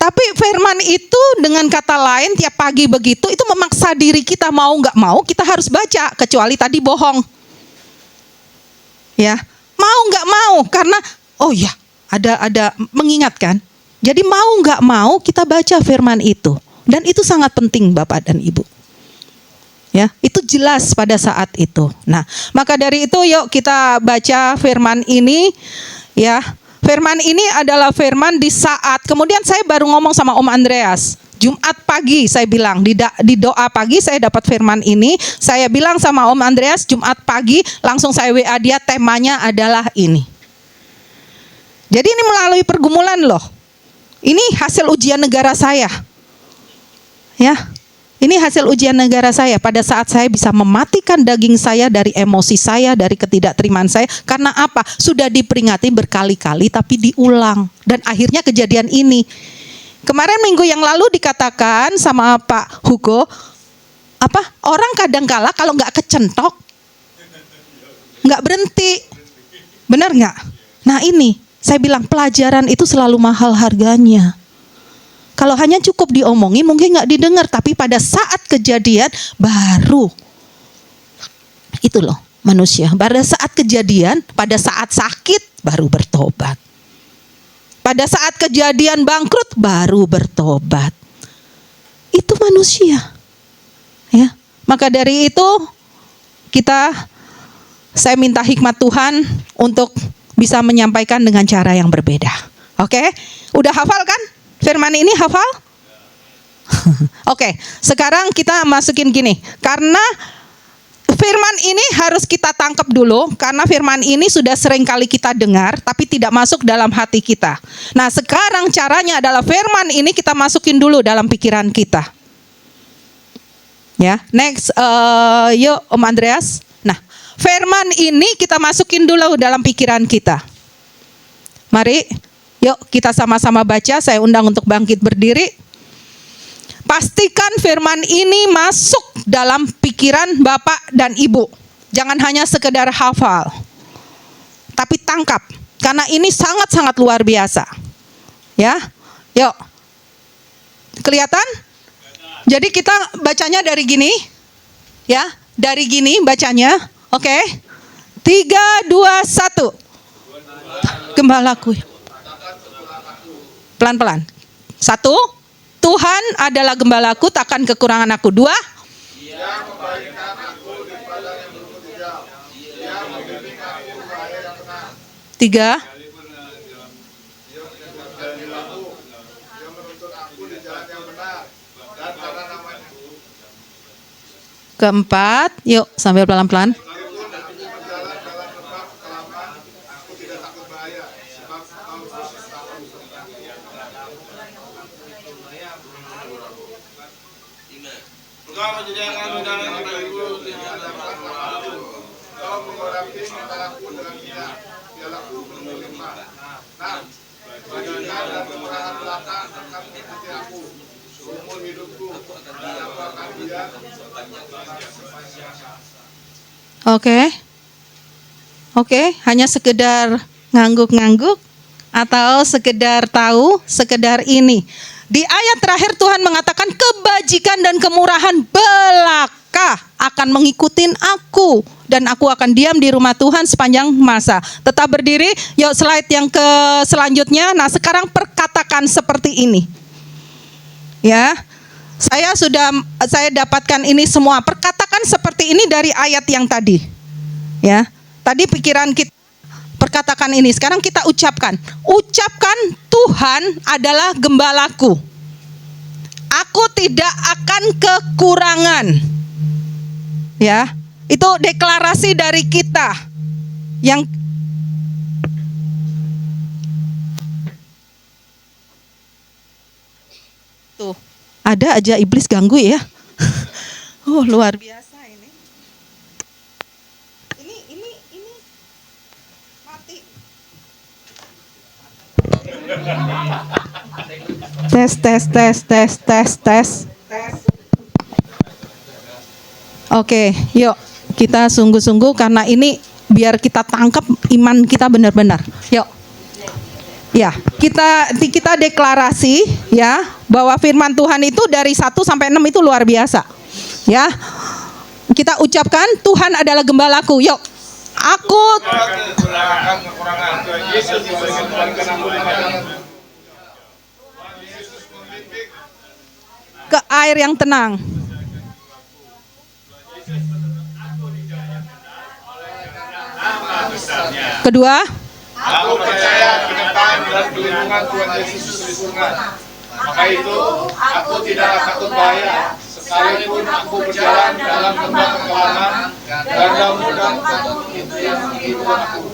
Tapi firman itu dengan kata lain tiap pagi begitu, itu memaksa diri kita mau nggak mau kita harus baca, kecuali tadi bohong. Ya, mau nggak mau karena oh ya ada mengingatkan. Jadi mau nggak mau kita baca firman itu, dan itu sangat penting Bapak dan Ibu. Ya, itu jelas pada saat itu. Nah, maka dari itu yuk kita baca firman ini, ya. Firman ini adalah firman di saat, kemudian saya baru ngomong sama Om Andreas, Jumat pagi saya bilang, di doa pagi saya dapat firman ini, saya bilang sama Om Andreas, Jumat pagi langsung saya WA dia, temanya adalah ini. Jadi ini melalui pergumulan loh, ini hasil ujian negara saya. Ya. Ini hasil ujian negara saya pada saat saya bisa mematikan daging saya dari emosi saya, dari ketidakterimaan saya. Karena apa? Sudah diperingati berkali-kali tapi diulang. Dan akhirnya kejadian ini. Kemarin minggu yang lalu dikatakan sama Pak Hugo, orang kadang-kala kalau nggak kecentok, nggak berhenti. Benar nggak? Nah ini, saya bilang pelajaran itu selalu mahal harganya. Kalau hanya cukup diomongin mungkin nggak didengar, tapi pada saat kejadian baru itu loh manusia. Pada saat kejadian, pada saat sakit baru bertobat. Pada saat kejadian bangkrut baru bertobat. Itu manusia. Ya, maka dari itu saya minta hikmat Tuhan untuk bisa menyampaikan dengan cara yang berbeda. Oke, udah hafal kan? Firman ini hafal? Oke, sekarang kita masukin gini. Karena firman ini harus kita tangkap dulu. Karena firman ini sudah sering kali kita dengar, tapi tidak masuk dalam hati kita. Nah sekarang caranya adalah firman ini kita masukin dulu dalam pikiran kita. Ya, next, yuk Om Andreas. Nah, firman ini kita masukin dulu dalam pikiran kita. Mari. Yuk kita sama-sama baca, saya undang untuk bangkit berdiri. Pastikan firman ini masuk dalam pikiran Bapak dan Ibu. Jangan hanya sekedar hafal. Tapi tangkap, karena ini sangat-sangat luar biasa. Ya, yuk. Kelihatan? Jadi kita bacanya dari gini. Ya, dari gini bacanya. Oke. 3, 2, 1. Gembalaku. Pelan-pelan. 1, Tuhan adalah gembalaku, takkan kekurangan aku. 2, Dia memberikan aku di padang yang berhijau. Dia membimbing aku ke air yang tenang. 3, Dia menuntun aku di jalan yang benar dan karena namanya. 4, yuk sambil pelan-pelan. Oke. Oke, hanya sekedar ngangguk-ngangguk atau sekedar tahu, sekedar ini. Di ayat terakhir Tuhan mengatakan kebajikan dan kemurahan belaka akan mengikutin aku dan aku akan diam di rumah Tuhan sepanjang masa. Tetap berdiri. Yuk slide yang ke selanjutnya. Nah, sekarang perkatakan seperti ini. Ya. Saya dapatkan ini semua. Perkatakan seperti ini dari ayat yang tadi. Ya. Tadi pikiran kita perkatakan ini, sekarang kita ucapkan. Ucapkan Tuhan adalah gembalaku. Aku tidak akan kekurangan. Ya, itu deklarasi dari kita. Yang tuh, ada aja iblis ganggu ya. Oh, luar biasa ini. Ini mati. Tes. Oke, yuk kita sungguh-sungguh karena ini biar kita tangkap iman kita benar-benar. Yuk. Ya, kita deklarasi ya bahwa firman Tuhan itu dari 1 sampai 6 itu luar biasa. Ya. Kita ucapkan Tuhan adalah gembalaku. Yuk. Aku ke air yang tenang. Kedua, aku percaya penyertaan dan perlindungan Tuhan Yesus di surga. Maka itu, aku tidak takut bahaya, sekalipun aku berjalan dalam lembah kekelaman, dan dalam udang itu yang menghibur aku.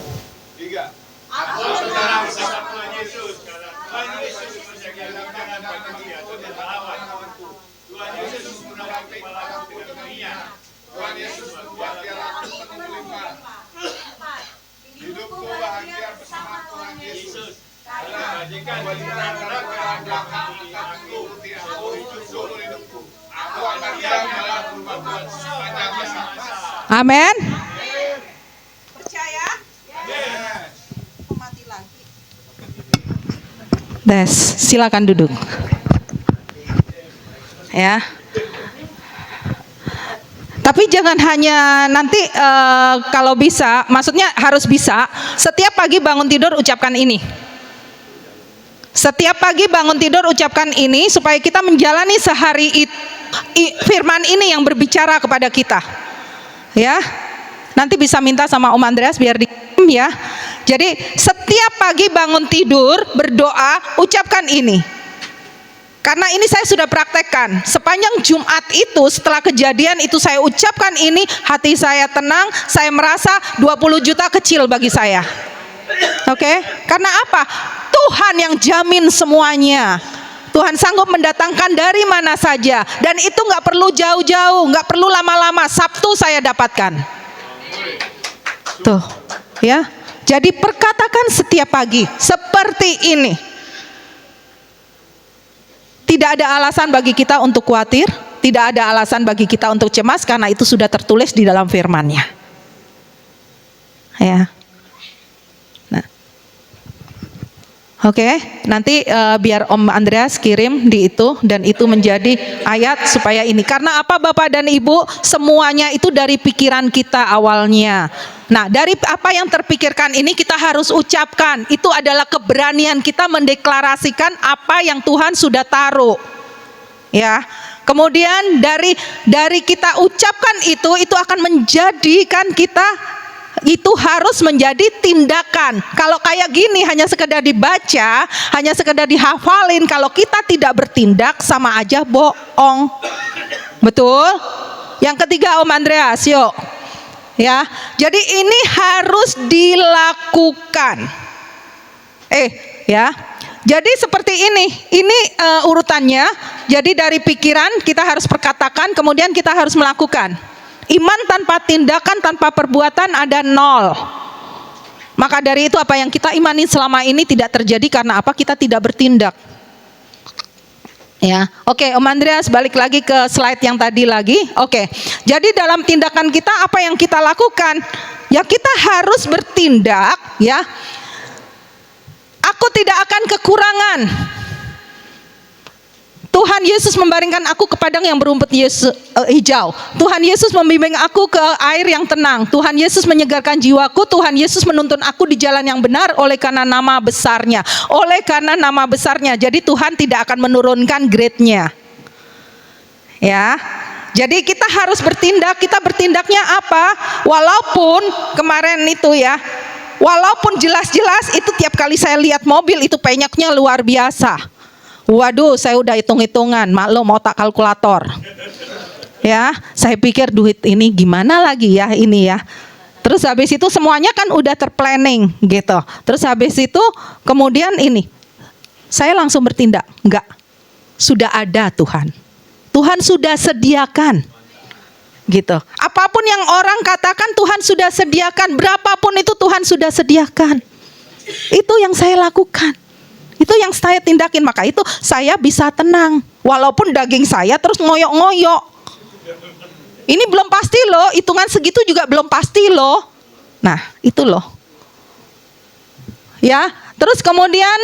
3. Aku sedang bersama Tuhan Yesus. Tuhan Yesus menjaga tangan bagi aku dan melawan kawanku. Tuhan Yesus menggunakan kepalaku dengan minyak. Tuhan Yesus membuat jalanku penuh limpah. Hidupku bahagia bersama Tuhan Yesus. Karena jika diberikan belakang akan mengikuti aku hidup seumur hidupku. Aku akan diam dalam rumah Tuhan sepanjang masa. amin. Percaya? Mati lagi. Des, silakan duduk. Ya. Tapi jangan hanya nanti kalau bisa, maksudnya harus bisa. Setiap pagi bangun tidur ucapkan ini. Setiap pagi bangun tidur ucapkan ini supaya kita menjalani sehari firman ini yang berbicara kepada kita. Ya. Nanti bisa minta sama Om Andreas biar ya. Jadi setiap pagi bangun tidur berdoa ucapkan ini. Karena ini saya sudah praktekkan. Sepanjang Jumat itu setelah kejadian itu saya ucapkan ini, hati saya tenang, saya merasa 20 juta kecil bagi saya. Oke? Karena apa? Tuhan yang jamin semuanya. Tuhan sanggup mendatangkan dari mana saja. Dan itu gak perlu jauh-jauh, gak perlu lama-lama. Sabtu saya dapatkan. Tuh, ya. Jadi perkatakan setiap pagi seperti ini. Tidak ada alasan bagi kita untuk khawatir, tidak ada alasan bagi kita untuk cemas karena itu sudah tertulis di dalam firman-Nya. Ya. Nah. Oke, nanti biar Om Andreas kirim di itu dan itu menjadi ayat supaya ini. Karena apa Bapak dan Ibu? Semuanya itu dari pikiran kita awalnya. Nah, dari apa yang terpikirkan ini kita harus ucapkan. Itu adalah keberanian kita mendeklarasikan apa yang Tuhan sudah taruh. Ya. Kemudian dari kita ucapkan itu akan menjadikan kita itu harus menjadi tindakan. Kalau kayak gini hanya sekedar dibaca, hanya sekedar dihafalin, kalau kita tidak bertindak sama aja bohong. Betul? Yang ketiga Om Andreas, yuk. Ya, jadi ini harus dilakukan. Ya. Jadi seperti ini urutannya. Jadi dari pikiran kita harus perkatakan, kemudian kita harus melakukan. Iman tanpa tindakan, tanpa perbuatan ada 0. Maka dari itu apa yang kita imani selama ini tidak terjadi karena apa? Kita tidak bertindak. Ya, oke, Om Andreas balik lagi ke slide yang tadi lagi. Oke, jadi dalam tindakan kita apa yang kita lakukan? Ya kita harus bertindak ya. Aku tidak akan kekurangan. Tuhan Yesus membaringkan aku ke padang yang berumput hijau. Tuhan Yesus membimbing aku ke air yang tenang. Tuhan Yesus menyegarkan jiwaku. Tuhan Yesus menuntun aku di jalan yang benar oleh karena nama besarnya. Oleh karena nama besarnya. Jadi Tuhan tidak akan menurunkan grade-nya. Ya. Jadi kita harus bertindak. Kita bertindaknya apa? Walaupun kemarin itu ya, walaupun jelas-jelas itu tiap kali saya lihat mobil itu penyaknya luar biasa. Waduh, saya udah hitung-hitungan, maklum otak kalkulator. Ya, saya pikir duit ini gimana lagi ya ini ya. Terus habis itu semuanya kan udah terplanning gitu. Terus habis itu kemudian ini, saya langsung bertindak. Enggak, sudah ada Tuhan. Tuhan sudah sediakan. Gitu. Apapun yang orang katakan Tuhan sudah sediakan, berapapun itu Tuhan sudah sediakan. Itu yang saya lakukan. Itu yang saya tindakin, maka itu saya bisa tenang. Walaupun daging saya terus ngoyok-ngoyok. Ini belum pasti loh, hitungan segitu juga belum pasti loh. Nah, itu loh. Ya, terus kemudian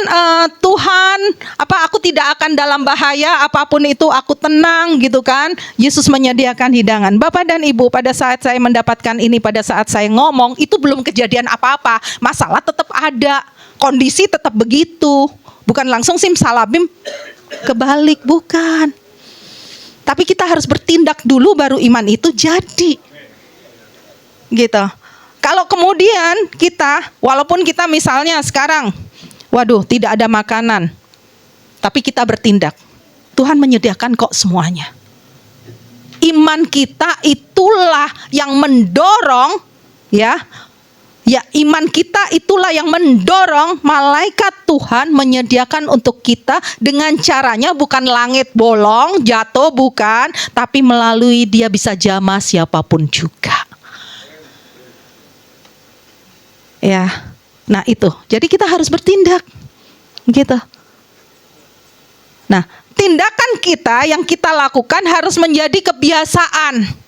Tuhan, aku tidak akan dalam bahaya, apapun itu aku tenang gitu kan. Yesus menyediakan hidangan. Bapak dan Ibu, pada saat saya mendapatkan ini, pada saat saya ngomong, itu belum kejadian apa-apa. Masalah tetap ada, kondisi tetap begitu. Bukan langsung simsalabim kebalik, bukan. Tapi kita harus bertindak dulu baru iman itu jadi. Gitu. Kalau kemudian kita, walaupun kita misalnya sekarang, waduh tidak ada makanan, tapi kita bertindak, Tuhan menyediakan kok semuanya. Iman kita itulah yang mendorong ya. Ya, iman kita itulah yang mendorong malaikat Tuhan menyediakan untuk kita dengan caranya bukan langit bolong, jatuh bukan, tapi melalui dia bisa jamah siapapun juga. Ya, nah itu. Jadi kita harus bertindak, gitu. Nah, tindakan kita yang kita lakukan harus menjadi kebiasaan.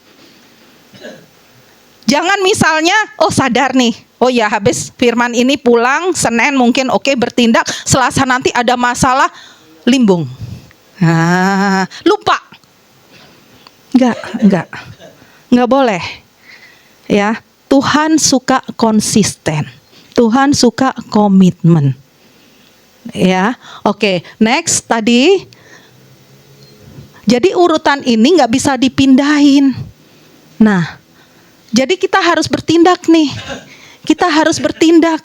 Jangan misalnya, sadar nih, ya habis firman ini pulang, Senin mungkin oke bertindak, Selasa nanti ada masalah, limbung. Lupa. Enggak boleh. Ya, Tuhan suka konsisten. Tuhan suka komitmen. Ya, oke. Next tadi. Jadi urutan ini nggak bisa dipindahin. Nah, jadi kita harus bertindak nih. Kita harus bertindak.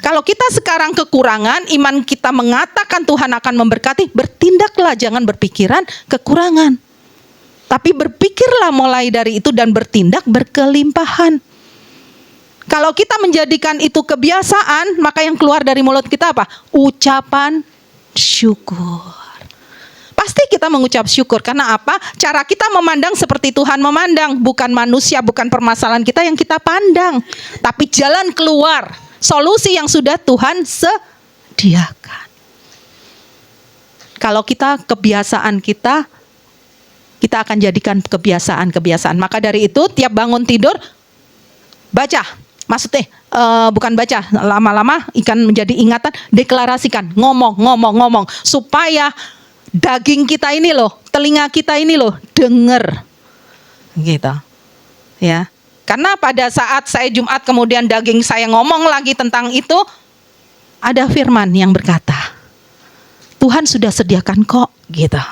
Kalau kita sekarang kekurangan, iman kita mengatakan Tuhan akan memberkati, bertindaklah, jangan berpikiran kekurangan. Tapi berpikirlah mulai dari itu dan bertindak berkelimpahan. Kalau kita menjadikan itu kebiasaan, maka yang keluar dari mulut kita apa? Ucapan syukur. Pasti kita mengucap syukur. Karena apa? Cara kita memandang seperti Tuhan memandang. Bukan manusia, bukan permasalahan kita yang kita pandang. Tapi jalan keluar. Solusi yang sudah Tuhan sediakan. Kalau kita kebiasaan kita akan jadikan kebiasaan-kebiasaan. Maka dari itu tiap bangun tidur, baca. Maksudnya bukan baca. Lama-lama ikan menjadi ingatan. Deklarasikan. Ngomong. Supaya daging kita ini loh, telinga kita ini loh, denger, gitu, ya. Karena pada saat saya Jumat kemudian daging saya ngomong lagi tentang itu, ada firman yang berkata, Tuhan sudah sediakan kok, gitu.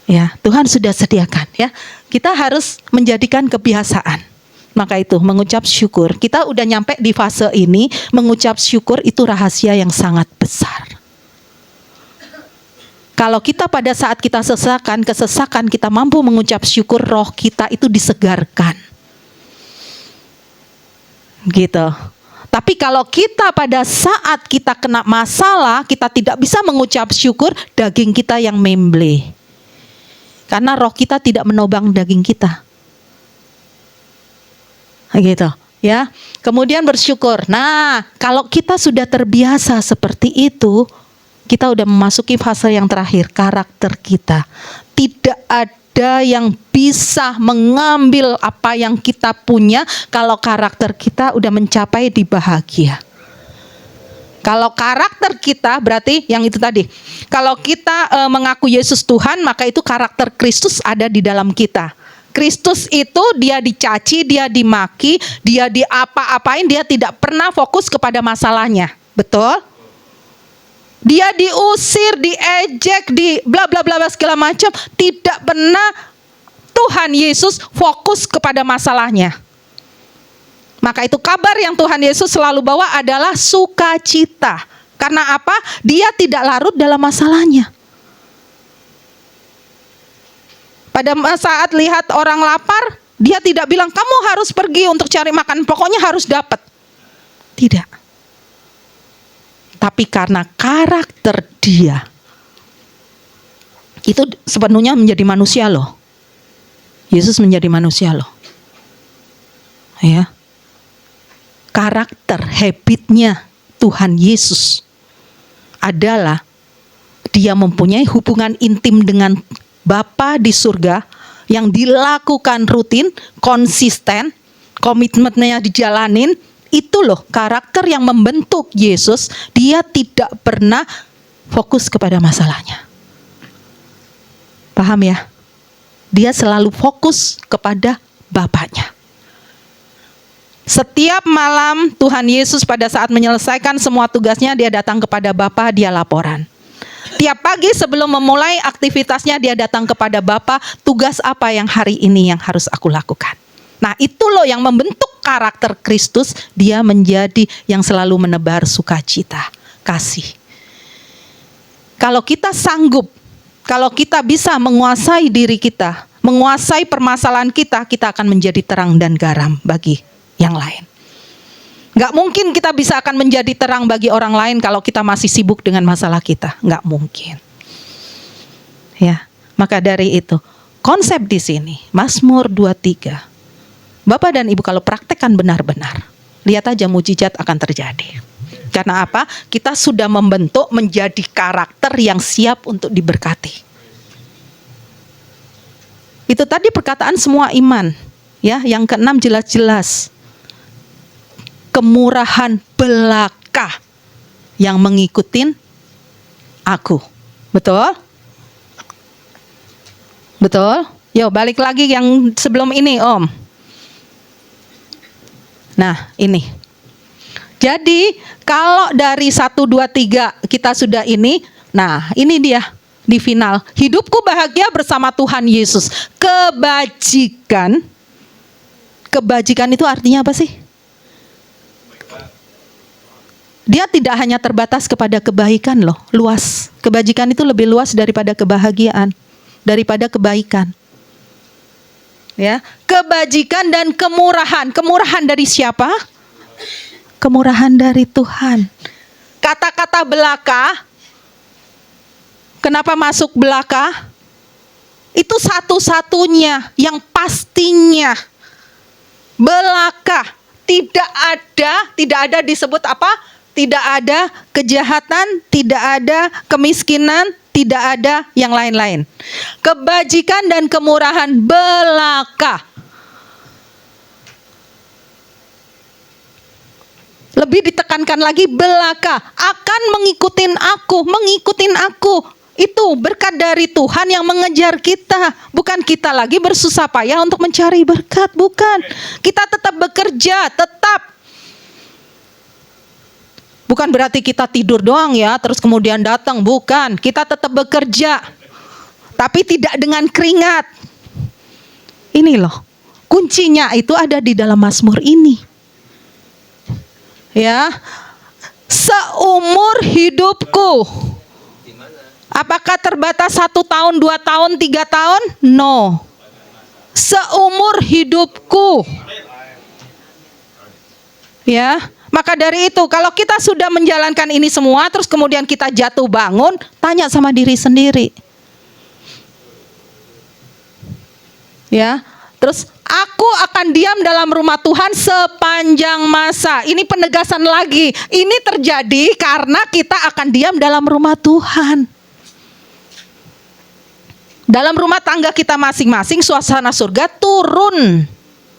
Ya, Tuhan sudah sediakan, ya. Kita harus menjadikan kebiasaan. Maka itu mengucap syukur. Kita udah nyampe di fase ini, mengucap syukur itu rahasia yang sangat besar. Kalau kita pada saat kita kesesakan kita mampu mengucap syukur, roh kita itu disegarkan. Gitu. Tapi kalau kita pada saat kita kena masalah, kita tidak bisa mengucap syukur, daging kita yang memble. Karena roh kita tidak menopang daging kita. Gitu, ya. Kemudian bersyukur. Nah, kalau kita sudah terbiasa seperti itu, kita udah memasuki fase yang terakhir, karakter kita. Tidak ada ada yang bisa mengambil apa yang kita punya kalau karakter kita udah mencapai di bahagia. Kalau karakter kita berarti yang itu tadi. Kalau kita mengaku Yesus Tuhan, maka itu karakter Kristus ada di dalam kita. Kristus itu dia dicaci, dia dimaki, dia diapa-apain, dia tidak pernah fokus kepada masalahnya. Betul? Dia diusir, diejek, di bla bla bla segala macam, tidak pernah Tuhan Yesus fokus kepada masalahnya. Maka itu kabar yang Tuhan Yesus selalu bawa adalah sukacita. Karena apa? Dia tidak larut dalam masalahnya. Pada saat lihat orang lapar, dia tidak bilang kamu harus pergi untuk cari makan, pokoknya harus dapat. Tidak. Tapi karena karakter dia, itu sepenuhnya menjadi manusia loh. Yesus menjadi manusia loh. Ya. Karakter, habitnya Tuhan Yesus adalah dia mempunyai hubungan intim dengan Bapa di surga yang dilakukan rutin, konsisten, komitmennya dijalanin. Itu loh karakter yang membentuk Yesus. Dia tidak pernah fokus kepada masalahnya. Paham ya? Dia selalu fokus kepada Bapaknya. Setiap malam Tuhan Yesus pada saat menyelesaikan semua tugasnya, dia datang kepada Bapa, dia laporan. Tiap pagi sebelum memulai aktivitasnya, dia datang kepada Bapa, tugas apa yang hari ini yang harus aku lakukan. Nah itu loh yang membentuk karakter Kristus, dia menjadi yang selalu menebar sukacita, kasih. Kalau kita sanggup, kalau kita bisa menguasai diri kita, menguasai permasalahan kita, kita akan menjadi terang dan garam bagi yang lain. Gak mungkin kita bisa akan menjadi terang bagi orang lain kalau kita masih sibuk dengan masalah kita. Gak mungkin. Ya, maka dari itu konsep di sini Mazmur 23. Bapak dan Ibu kalau praktekkan benar-benar, lihat aja mujizat akan terjadi. Karena apa? Kita sudah membentuk menjadi karakter yang siap untuk diberkati. Itu tadi perkataan semua iman. Ya, yang keenam jelas-jelas. Kemurahan belaka yang mengikutin aku. Betul? Betul? Yuk balik lagi yang sebelum ini Om. Nah ini. Jadi kalau dari 1, 2, 3 kita sudah ini. Nah ini dia di final. Hidupku bahagia bersama Tuhan Yesus. Kebajikan. Kebajikan itu artinya apa sih? Dia tidak hanya terbatas kepada kebaikan loh, luas. Kebajikan itu lebih luas daripada kebahagiaan, daripada kebaikan. Ya, kebajikan dan kemurahan. Kemurahan dari siapa? Kemurahan dari Tuhan. Kata-kata belaka, kenapa masuk belaka? Itu satu-satunya yang pastinya. Belaka, tidak ada disebut apa? Tidak ada kejahatan, tidak ada kemiskinan, tidak ada yang lain-lain. Kebajikan dan kemurahan belaka. Lebih ditekankan lagi belaka. Akan mengikutin aku. Itu berkat dari Tuhan yang mengejar kita. Bukan kita lagi bersusah payah untuk mencari berkat. Bukan. Kita tetap bekerja, tetap. Bukan berarti kita tidur doang ya, terus kemudian datang. Bukan, kita tetap bekerja. Tapi tidak dengan keringat. Ini loh, kuncinya itu ada di dalam Mazmur ini. Ya, seumur hidupku. Apakah terbatas 1 tahun, 2 tahun, 3 tahun? No. Seumur hidupku. Ya. Maka dari itu kalau kita sudah menjalankan ini semua terus kemudian kita jatuh bangun, tanya sama diri sendiri. Ya, terus aku akan diam dalam rumah Tuhan sepanjang masa. Ini penegasan lagi. Ini terjadi karena kita akan diam dalam rumah Tuhan. dalam rumah tangga kita masing-masing, suasana surga turun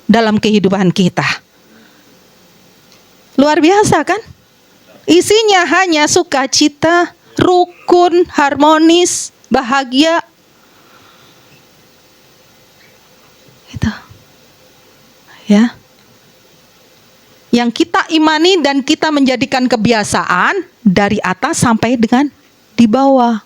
dalam kehidupan kita. Luar biasa kan? Isinya hanya sukacita, rukun, harmonis, bahagia. Itu. Ya. Yang kita imani dan kita menjadikan kebiasaan dari atas sampai dengan di bawah.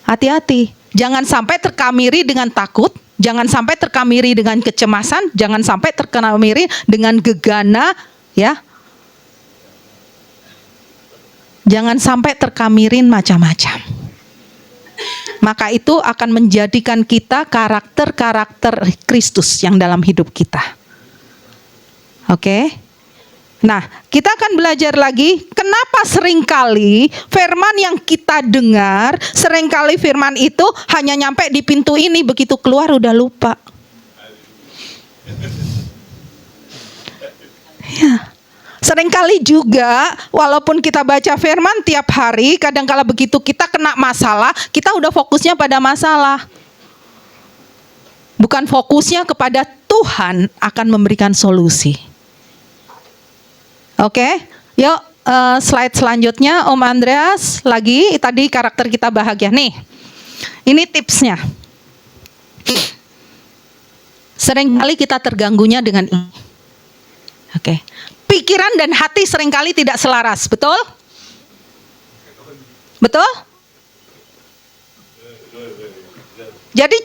Hati-hati, jangan sampai terkamiri dengan takut, jangan sampai terkamiri dengan kecemasan, jangan sampai terkamiri dengan gegana, ya. Jangan sampai terkamirin macam-macam. Maka itu akan menjadikan kita karakter-karakter Kristus yang dalam hidup kita. Oke. Nah, kita akan belajar lagi kenapa seringkali firman yang kita dengar, seringkali firman itu hanya nyampe di pintu ini, begitu keluar udah lupa. Ya. Seringkali juga walaupun kita baca firman tiap hari, kadangkala begitu kita kena masalah, kita udah fokusnya pada masalah. Bukan fokusnya kepada Tuhan akan memberikan solusi. Oke, yuk slide selanjutnya Om Andreas lagi. Tadi karakter kita bahagia nih. Ini tipsnya. Seringkali kita terganggunya dengan ini. Oke. Pikiran dan hati seringkali tidak selaras, betul? Betul? Jadi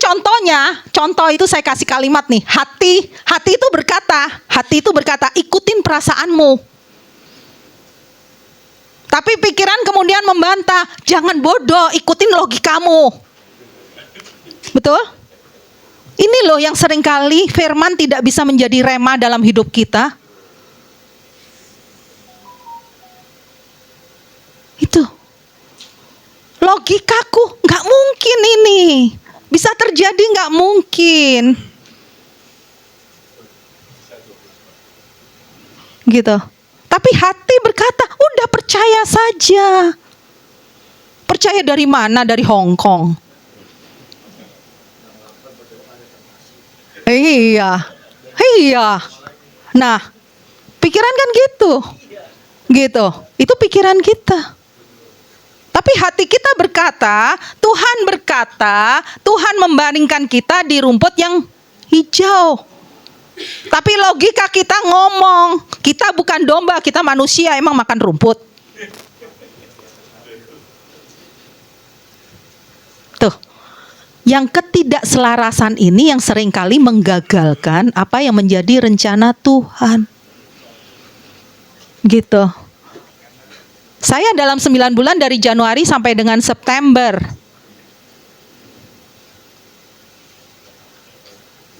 contoh itu saya kasih kalimat nih. Hati itu berkata, ikutin perasaanmu. Tapi pikiran kemudian membantah, jangan bodoh, ikutin logikamu. Betul? Ini loh yang seringkali firman tidak bisa menjadi rema dalam hidup kita. Itu. Logikaku, nggak mungkin ini. Bisa terjadi nggak mungkin. Gitu. Tapi hati berkata, udah percaya saja. Percaya dari mana? Dari Hong Kong. Iya. Nah, pikiran kan gitu. Gitu. Itu pikiran kita. Tapi hati kita berkata, Tuhan membaringkan kita di rumput yang hijau. Tapi logika kita ngomong, kita bukan domba, kita manusia, emang makan rumput. Tuh, yang ketidakselarasan ini yang seringkali menggagalkan apa yang menjadi rencana Tuhan. Gitu. Saya dalam 9 bulan dari Januari sampai dengan September,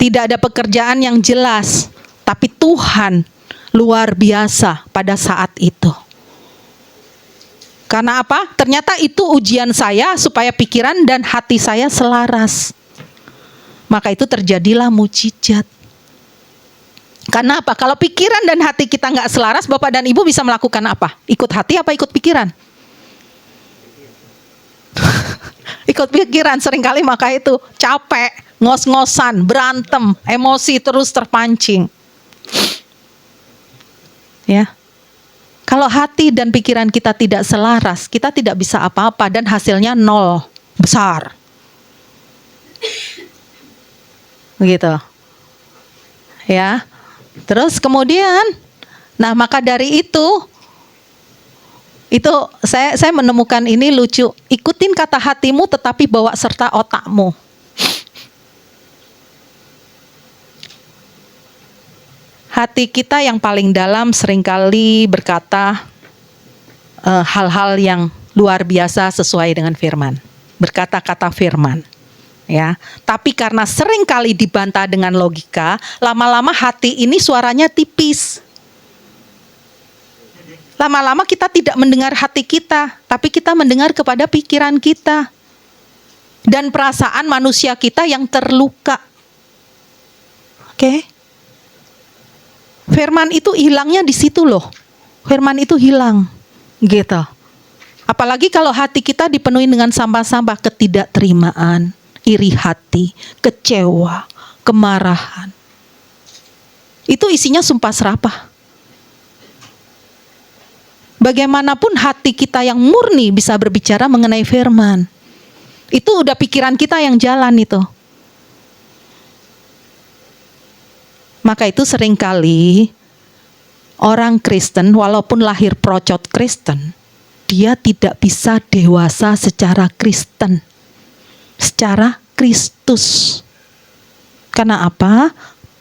tidak ada pekerjaan yang jelas, tapi Tuhan luar biasa pada saat itu. Karena apa? Ternyata itu ujian saya supaya pikiran dan hati saya selaras. Maka itu terjadilah mujizat. Karena apa? Kalau pikiran dan hati kita nggak selaras, Bapak dan Ibu bisa melakukan apa? Ikut hati apa ikut pikiran? Ikut pikiran seringkali, maka itu capek, ngos-ngosan, berantem, emosi terus terpancing. Ya. Kalau hati dan pikiran kita tidak selaras, kita tidak bisa apa-apa dan hasilnya nol, besar. Begitu. Ya. Terus kemudian, nah maka dari itu saya menemukan ini lucu. Ikutin kata hatimu tetapi bawa serta otakmu. Hati kita yang paling dalam seringkali berkata hal-hal yang luar biasa sesuai dengan firman. Berkata-kata firman. Ya, tapi karena seringkali dibantah dengan logika, lama-lama hati ini suaranya tipis. Lama-lama kita tidak mendengar hati kita, tapi kita mendengar kepada pikiran kita dan perasaan manusia kita yang terluka. Oke? Firman itu hilangnya di situ loh. Firman itu hilang, gitu. Apalagi kalau hati kita dipenuhi dengan sampah-sampah ketidakterimaan, iri hati, kecewa, kemarahan. Itu isinya sumpah serapah. Bagaimanapun hati kita yang murni bisa berbicara mengenai firman. Itu udah pikiran kita yang jalan itu. Maka itu seringkali orang Kristen walaupun lahir procot Kristen, dia tidak bisa dewasa secara Kristen, secara Kristus. Karena apa?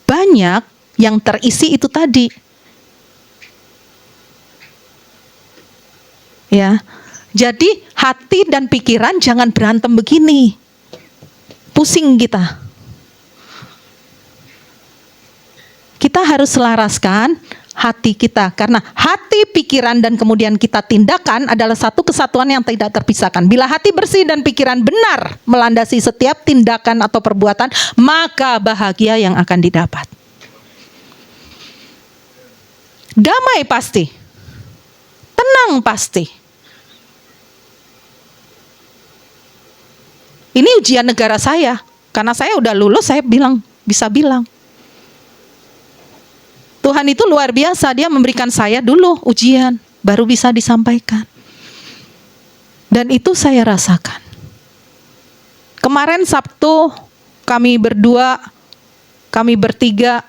Banyak yang terisi itu tadi. Ya. Jadi hati dan pikiran jangan berantem begini. Pusing kita. Kita harus selaraskan hati kita. Karena hati, pikiran, dan kemudian kita tindakan adalah satu kesatuan yang tidak terpisahkan. Bila hati bersih dan pikiran benar melandasi setiap tindakan atau perbuatan, maka bahagia yang akan didapat. Damai pasti. Tenang pasti. Ini ujian negara saya. Karena saya udah lulus, saya bisa bilang. Tuhan itu luar biasa, dia memberikan saya dulu ujian, baru bisa disampaikan. Dan itu saya rasakan. Kemarin Sabtu, kami berdua, kami bertiga,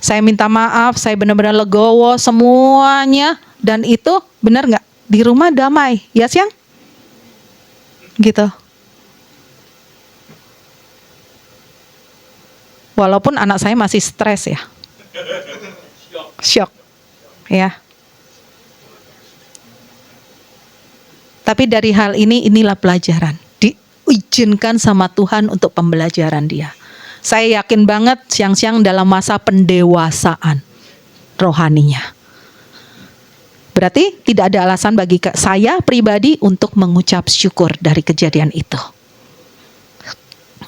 saya minta maaf, saya benar-benar legowo semuanya. Dan itu benar nggak? Di rumah damai, ya siang? Gitu. Walaupun anak saya masih stres ya. Syok. Ya. Tapi dari hal ini, inilah pelajaran. Diizinkan sama Tuhan untuk pembelajaran dia. Saya yakin banget siang-siang dalam masa pendewasaan rohaninya. Berarti tidak ada alasan bagi saya pribadi untuk mengucap syukur dari kejadian itu.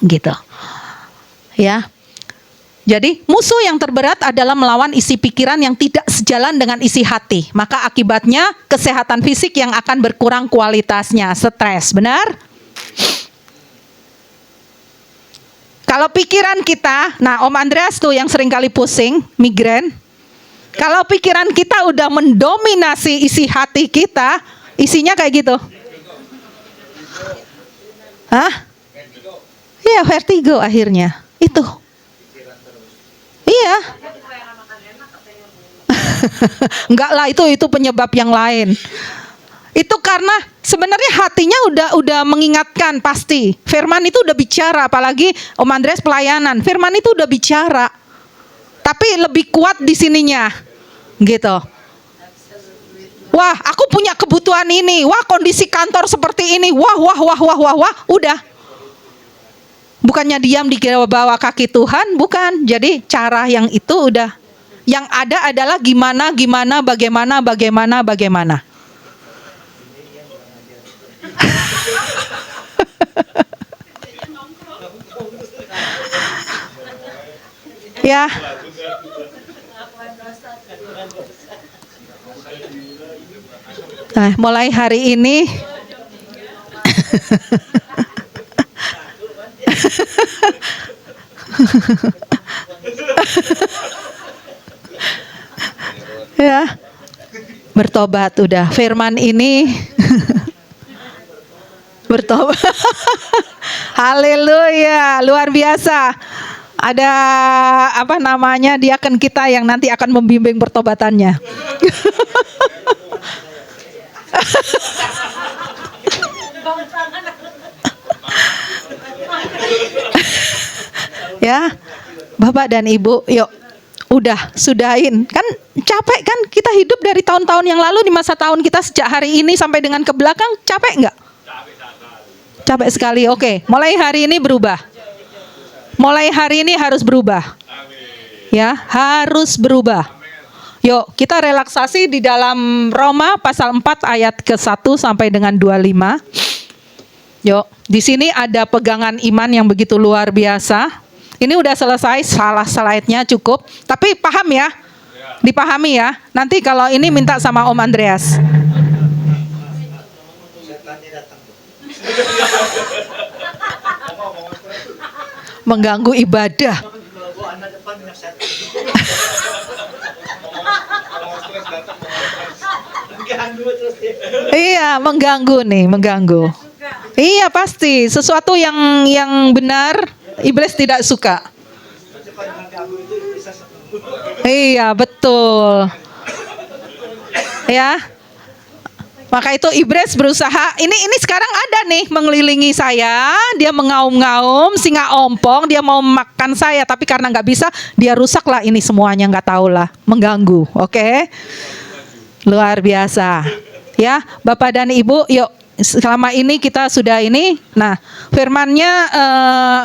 Gitu. Ya. Jadi musuh yang terberat adalah melawan isi pikiran yang tidak sejalan dengan isi hati. Maka akibatnya kesehatan fisik yang akan berkurang kualitasnya, stres, benar? Kalau pikiran kita, nah Om Andreas tuh yang sering kali pusing, migrain. Kalau pikiran kita udah mendominasi isi hati kita, isinya kayak gitu. Hah? Iya, vertigo akhirnya. Itu. Iya. Enggak lah, itu penyebab yang lain. Itu karena sebenarnya hatinya udah mengingatkan pasti. Firman itu udah bicara, apalagi Om Andreas pelayanan. Firman itu udah bicara. Tapi lebih kuat di sininya. Gitu. Wah, aku punya kebutuhan ini. Wah, kondisi kantor seperti ini. Wah, udah. Bukannya diam di bawah kaki Tuhan, bukan. Jadi cara yang itu udah. Yang ada adalah bagaimana. Ya. Nah, mulai hari ini ya, bertobat udah. Firman ini bertobat. Haleluya, luar biasa. Ada apa namanya, diaken kita yang nanti akan membimbing pertobatannya. Ya, Bapak dan Ibu, yuk, udah sudahin. Kan capek kan kita hidup dari tahun-tahun yang lalu, di masa tahun kita sejak hari ini sampai dengan ke belakang, capek nggak? Capek sekali. Oke, mulai hari ini berubah. Mulai hari ini harus berubah. Ya, harus berubah. Yuk, kita relaksasi di dalam Roma pasal 4 ayat ke-1 sampai dengan 25. Yuk, di sini ada pegangan iman yang begitu luar biasa. Ini udah selesai, salah slide-nya cukup. Tapi paham ya? Dipahami ya? Nanti kalau ini minta sama Om Andreas. mengganggu ibadah. Iya, mengganggu nih, mengganggu. Iya pasti, sesuatu yang benar iblis tidak suka. Iya, betul. Ya. Maka itu iblis berusaha, ini sekarang ada nih mengelilingi saya, dia mengaum-ngaum, singa ompong, dia mau makan saya, tapi karena nggak bisa, dia rusaklah ini semuanya, nggak tahu lah, mengganggu, oke? Luar biasa, ya, Bapak dan Ibu, yuk. Selama ini kita sudah ini, nah firmannya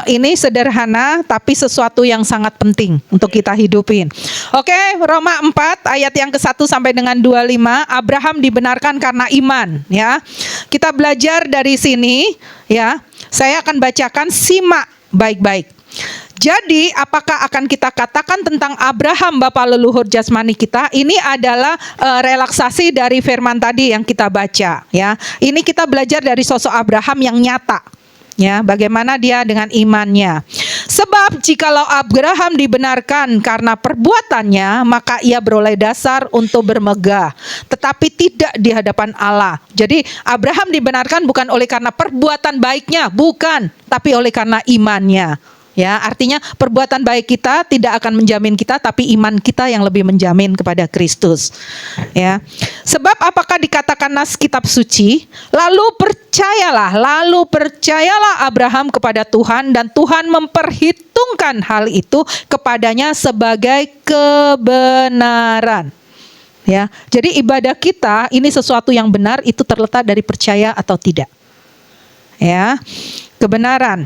ini sederhana tapi sesuatu yang sangat penting untuk kita hidupin. Oke, Roma 4 ayat yang ke-1 sampai dengan 25, Abraham dibenarkan karena iman, ya. Kita belajar dari sini, ya. Saya akan bacakan, simak baik-baik. Jadi apakah akan kita katakan tentang Abraham bapa leluhur jasmani kita? Ini adalah relaksasi dari firman tadi yang kita baca, ya. Ini kita belajar dari sosok Abraham yang nyata, ya, bagaimana dia dengan imannya. Sebab jikalau Abraham dibenarkan karena perbuatannya, maka ia beroleh dasar untuk bermegah, tetapi tidak di hadapan Allah. Jadi Abraham dibenarkan bukan oleh karena perbuatan baiknya, bukan, tapi oleh karena imannya. Ya, artinya perbuatan baik kita tidak akan menjamin kita, tapi iman kita yang lebih menjamin kepada Kristus. Ya. Sebab apakah dikatakan nas kitab suci, lalu percayalah Abraham kepada Tuhan dan Tuhan memperhitungkan hal itu kepadanya sebagai kebenaran. Ya. Jadi ibadah kita ini sesuatu yang benar, itu terletak dari percaya atau tidak. Ya. Kebenaran.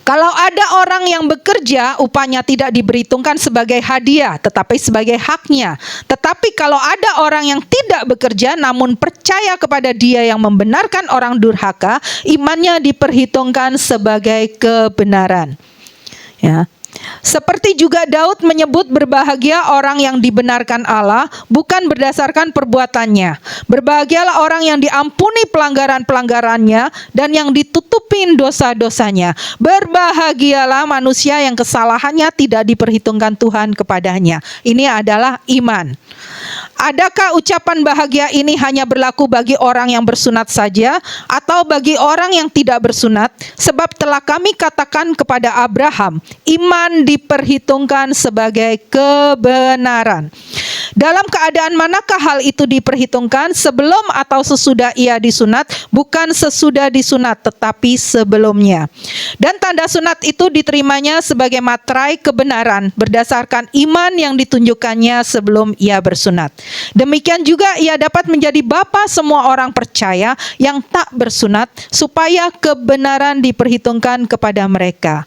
Kalau ada orang yang bekerja, upahnya tidak diperhitungkan sebagai hadiah, tetapi sebagai haknya. Tetapi kalau ada orang yang tidak bekerja, namun percaya kepada Dia yang membenarkan orang durhaka, imannya diperhitungkan sebagai kebenaran. Ya. Seperti juga Daud menyebut berbahagia orang yang dibenarkan Allah, bukan berdasarkan perbuatannya. Berbahagialah orang yang diampuni pelanggaran-pelanggarannya dan yang ditutupin dosa-dosanya. Berbahagialah manusia yang kesalahannya tidak diperhitungkan Tuhan kepadanya. Ini adalah iman. Adakah ucapan bahagia ini hanya berlaku bagi orang yang bersunat saja atau bagi orang yang tidak bersunat? Sebab telah kami katakan kepada Abraham, iman diperhitungkan sebagai kebenaran. Dalam keadaan manakah hal itu diperhitungkan, sebelum atau sesudah ia disunat? Bukan sesudah disunat, tetapi sebelumnya. Dan tanda sunat itu diterimanya sebagai materai kebenaran berdasarkan iman yang ditunjukkannya sebelum ia bersunat. Demikian juga ia dapat menjadi bapa semua orang percaya yang tak bersunat, supaya kebenaran diperhitungkan kepada mereka.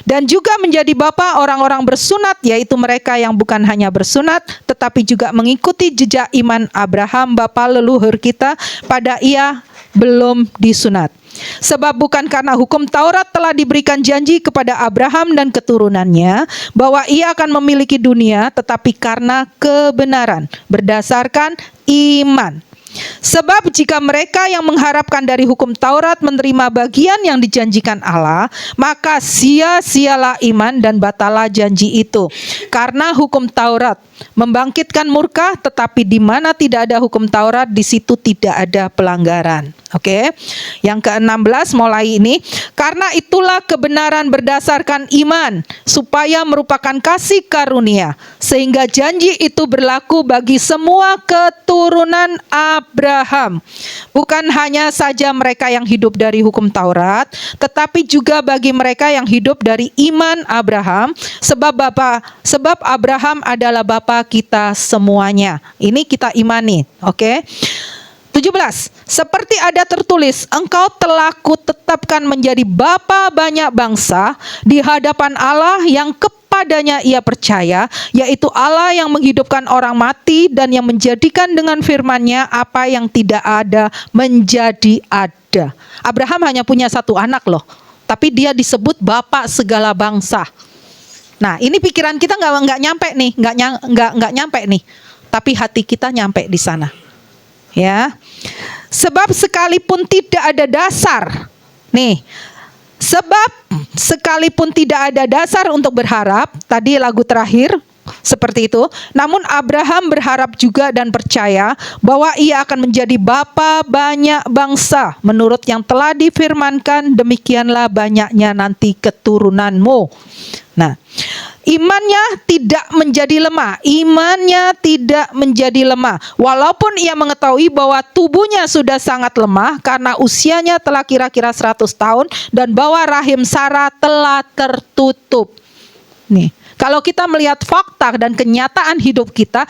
Dan juga menjadi bapa orang-orang bersunat, yaitu mereka yang bukan hanya bersunat, tetapi juga mengikuti jejak iman Abraham bapa leluhur kita pada ia belum disunat. Sebab bukan karena hukum Taurat telah diberikan janji kepada Abraham dan keturunannya bahwa ia akan memiliki dunia, tetapi karena kebenaran berdasarkan iman. Sebab jika mereka yang mengharapkan dari hukum Taurat menerima bagian yang dijanjikan Allah, maka sia-sialah iman dan batalah janji itu. Karena hukum Taurat membangkitkan murka, tetapi di mana tidak ada hukum Taurat, di situ tidak ada pelanggaran. Oke. Yang ke-16 mulai ini, karena itulah kebenaran berdasarkan iman, supaya merupakan kasih karunia, sehingga janji itu berlaku bagi semua keturunan Abraham. Bukan hanya saja mereka yang hidup dari hukum Taurat, tetapi juga bagi mereka yang hidup dari iman Abraham, sebab Abraham adalah bapa kita semuanya. Ini kita imani, oke? 17. Seperti ada tertulis, engkau telah kutetapkan menjadi bapa banyak bangsa di hadapan Allah yang kepadanya ia percaya, yaitu Allah yang menghidupkan orang mati dan yang menjadikan dengan firman-Nya apa yang tidak ada menjadi ada. Abraham hanya punya satu anak loh, tapi dia disebut bapa segala bangsa. Nah, ini pikiran kita nggak nyampe nih, nggak nyampe nih, tapi hati kita nyampe di sana. Ya, sebab sekalipun tidak ada dasar, nih, sebab sekalipun tidak ada dasar untuk berharap, tadi lagu terakhir seperti itu. Namun Abraham berharap juga dan percaya bahwa ia akan menjadi bapa banyak bangsa. Menurut yang telah difirmankan, demikianlah banyaknya nanti keturunanmu. Nah, imannya tidak menjadi lemah. Imannya tidak menjadi lemah. Walaupun ia mengetahui bahwa tubuhnya sudah sangat lemah karena usianya telah kira-kira 100 tahun dan bahwa rahim Sarah telah tertutup. Nih, kalau kita melihat fakta dan kenyataan hidup kita,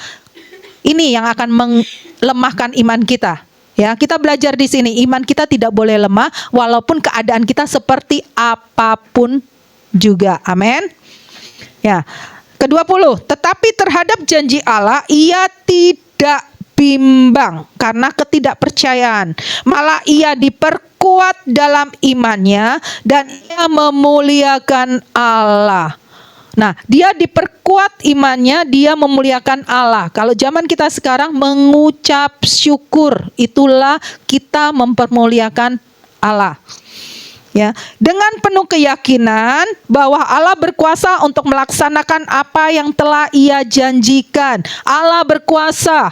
ini yang akan melemahkan iman kita. Ya, kita belajar di sini, iman kita tidak boleh lemah walaupun keadaan kita seperti apapun juga. Amin. Ya. Ke-20, tetapi terhadap janji Allah ia tidak bimbang karena ketidakpercayaan. Malah ia diperkuat dalam imannya dan ia memuliakan Allah. Nah, dia diperkuat imannya, dia memuliakan Allah. Kalau zaman kita sekarang mengucap syukur, itulah kita mempermuliakan Allah. Ya, dengan penuh keyakinan bahwa Allah berkuasa untuk melaksanakan apa yang telah Ia janjikan. Allah berkuasa.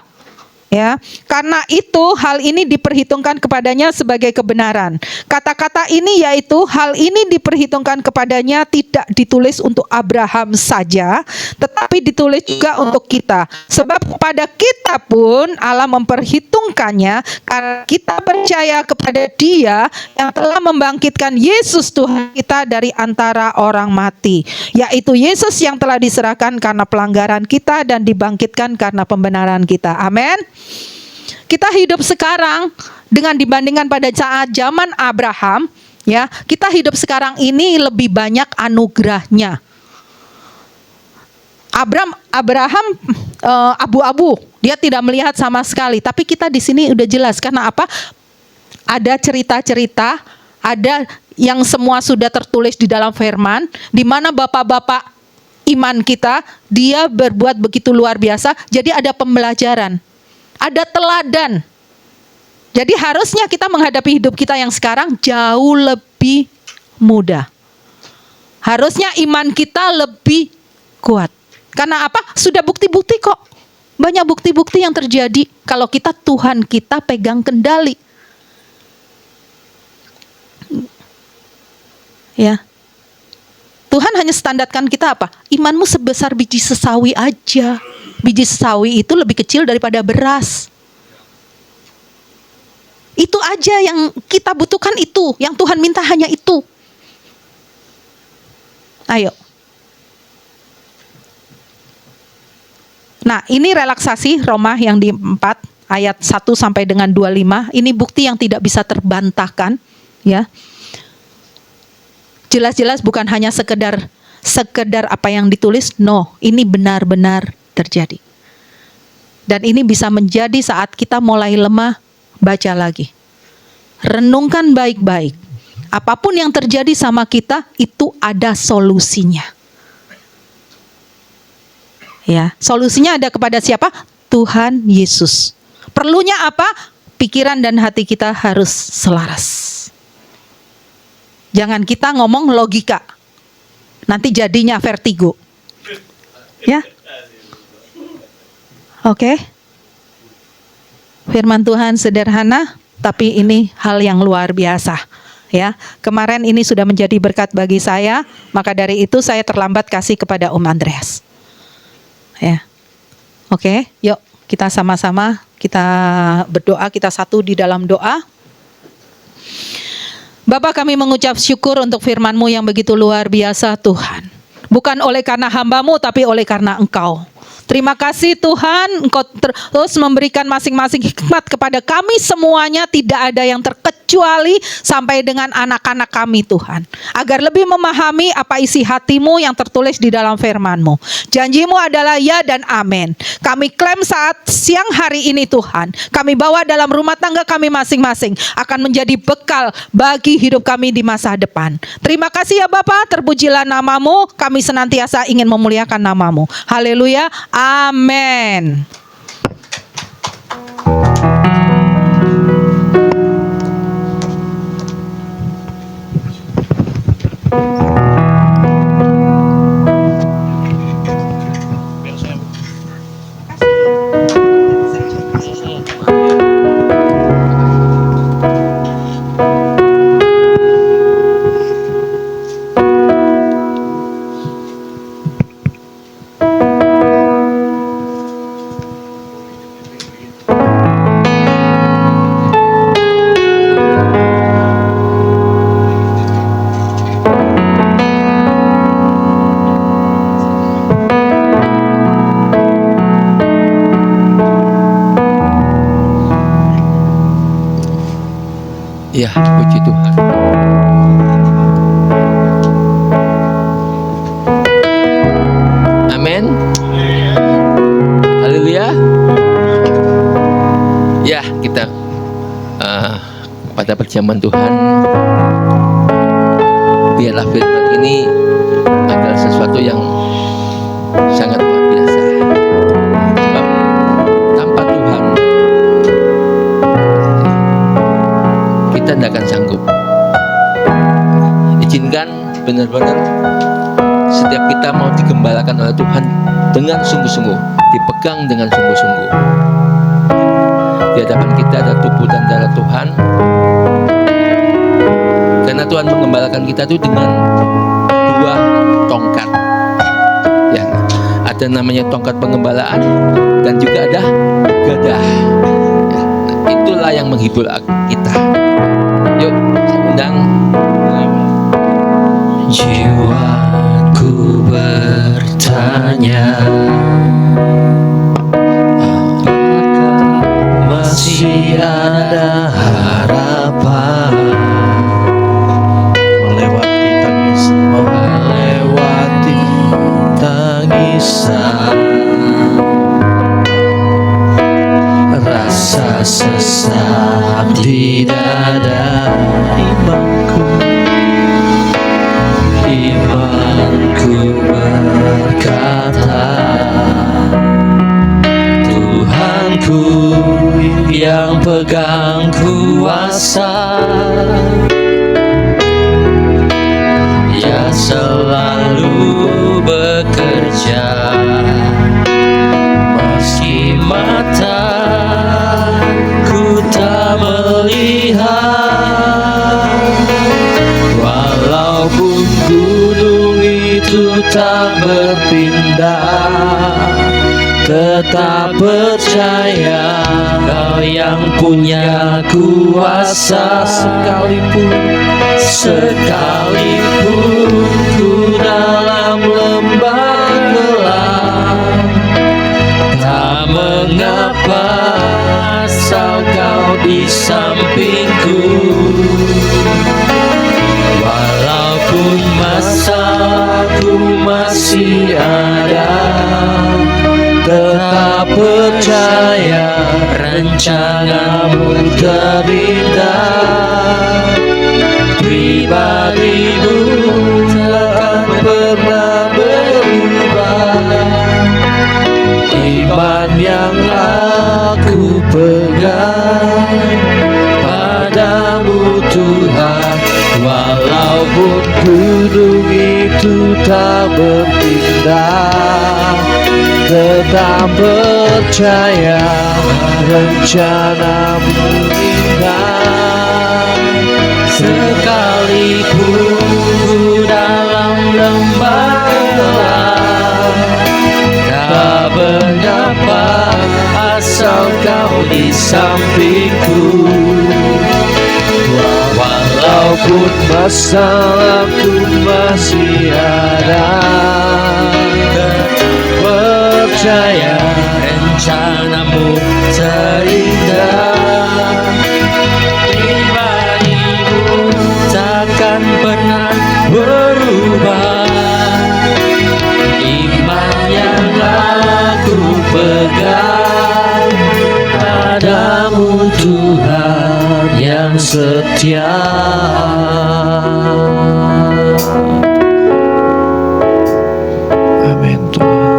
Ya, karena itu hal ini diperhitungkan kepadanya sebagai kebenaran. Kata-kata ini yaitu hal ini diperhitungkan kepadanya tidak ditulis untuk Abraham saja, tetapi ditulis juga untuk kita. Sebab kepada kita pun Allah memperhitungkannya karena kita percaya kepada Dia yang telah membangkitkan Yesus Tuhan kita dari antara orang mati, yaitu Yesus yang telah diserahkan karena pelanggaran kita dan dibangkitkan karena pembenaran kita. Amin. Kita hidup sekarang dengan dibandingkan pada saat zaman Abraham, ya, kita hidup sekarang ini lebih banyak anugerahnya. Abraham abu-abu, dia tidak melihat sama sekali. Tapi kita di sini udah jelas karena apa? Ada cerita-cerita, ada yang semua sudah tertulis di dalam firman, di mana bapak-bapak iman kita, dia berbuat begitu luar biasa. Jadi ada pembelajaran. Ada teladan. Jadi harusnya kita menghadapi hidup kita yang sekarang jauh lebih mudah. Harusnya iman kita lebih kuat. Karena apa? Sudah bukti-bukti kok. Banyak bukti-bukti yang terjadi kalau kita Tuhan kita pegang kendali. Ya. Tuhan hanya standarkan kita apa? Imanmu sebesar biji sesawi aja. Biji sesawi itu lebih kecil daripada beras. Itu aja yang kita butuhkan itu. Yang Tuhan minta hanya itu. Ayo. Nah, ini relaksasi Roma yang di 4 ayat 1 sampai dengan 25. Ini bukti yang tidak bisa terbantahkan, ya. Jelas-jelas bukan hanya sekedar apa yang ditulis. No, ini benar-benar terjadi. Dan ini bisa menjadi saat kita mulai lemah, baca lagi. Renungkan baik-baik. Apapun yang terjadi sama kita, itu ada solusinya. Ya, solusinya ada kepada siapa? Tuhan Yesus. Perlunya apa? Pikiran dan hati kita harus selaras. Jangan kita ngomong logika. Nanti jadinya vertigo. Ya. Oke. Firman Tuhan sederhana, tapi ini hal yang luar biasa. Ya, kemarin ini sudah menjadi berkat bagi saya, maka dari itu saya terlambat kasih kepada Om Andreas. Ya. Oke, yuk kita sama-sama kita berdoa, kita satu di dalam doa. Bapa, kami mengucap syukur untuk firman-Mu yang begitu luar biasa Tuhan. Bukan oleh karena hamba-Mu, tapi oleh karena Engkau. Terima kasih Tuhan, Engkau terus memberikan masing-masing hikmat kepada kami semuanya, tidak ada yang terkecuali sampai dengan anak-anak kami Tuhan. Agar lebih memahami apa isi hati-Mu yang tertulis di dalam firman-Mu. Janji-Mu adalah ya dan amin. Kami klaim saat siang hari ini Tuhan, kami bawa dalam rumah tangga kami masing-masing, akan menjadi bekal bagi hidup kami di masa depan. Terima kasih ya Bapa, terpujilah nama-Mu, kami senantiasa ingin memuliakan nama-Mu. Haleluya. Amin. Ya, puji Tuhan. Amin. Haleluya. Ya, kita pada perjamuan Tuhan, biarlah firman ini adalah sesuatu yang sangat luar biasa. Sebab tanpa Tuhan kita tidak akan sanggup. Izinkan benar-benar setiap kita mau digembalakan oleh Tuhan dengan sungguh-sungguh, dipegang dengan sungguh-sungguh. Di hadapan kita ada tubuh dan darah Tuhan, karena Tuhan mengembalakan kita itu dengan 2 tongkat. Ya, ada namanya tongkat pengembalaan dan juga ada gada. Ya, itulah yang menghibur kita. Yuk, saya undang. Jiwaku bertanya, apakah masih ada harapan melewati tangisan, rasa sesak di dada. Imanku berkata, Tuhanku yang pegang kuasa, Dia selalu bekerja meski mataku tak melihat. Walaupun gunung itu tak berpindah, tetap percaya Kau yang punya kuasa. Sekalipun ku dalam lembah gelap, tak mengapa asal Kau di sampingku. Walaupun masalahku masih ada, tetap percaya rencanamu terindah. Pribadimu takkan pernah berubah. Iman yang aku pegang padamu Tuhan. Walaupun gunung itu tak berpindah, tetap percaya rencanamu indah. Sekalipun ku dalam lembah gelap, tak mengapa asal Kau di sampingku. Walaupun masalahku masih ada, percaya rencanamu terindah. Pribadimu takkan pernah berubah. Iman yang aku pegang padamu Tuhan yang setia. Amin Tuhan.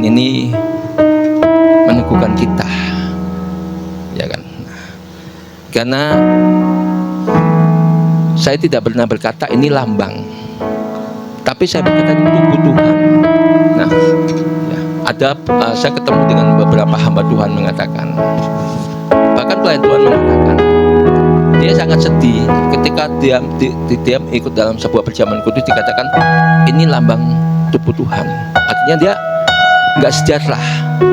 Tuhan ini meneguhkan kita, ya kan? Karena saya tidak pernah berkata ini lambang, tapi saya berkata ini tubuh Tuhan. Nah, ya, saya ketemu dengan beberapa hamba Tuhan mengatakan, bahkan pelayan Tuhan mengatakan, dia sangat sedih ketika dia ikut dalam sebuah perjamuan kudus, dikatakan ini lambang tubuh Tuhan. Artinya dia nggak sejahtera,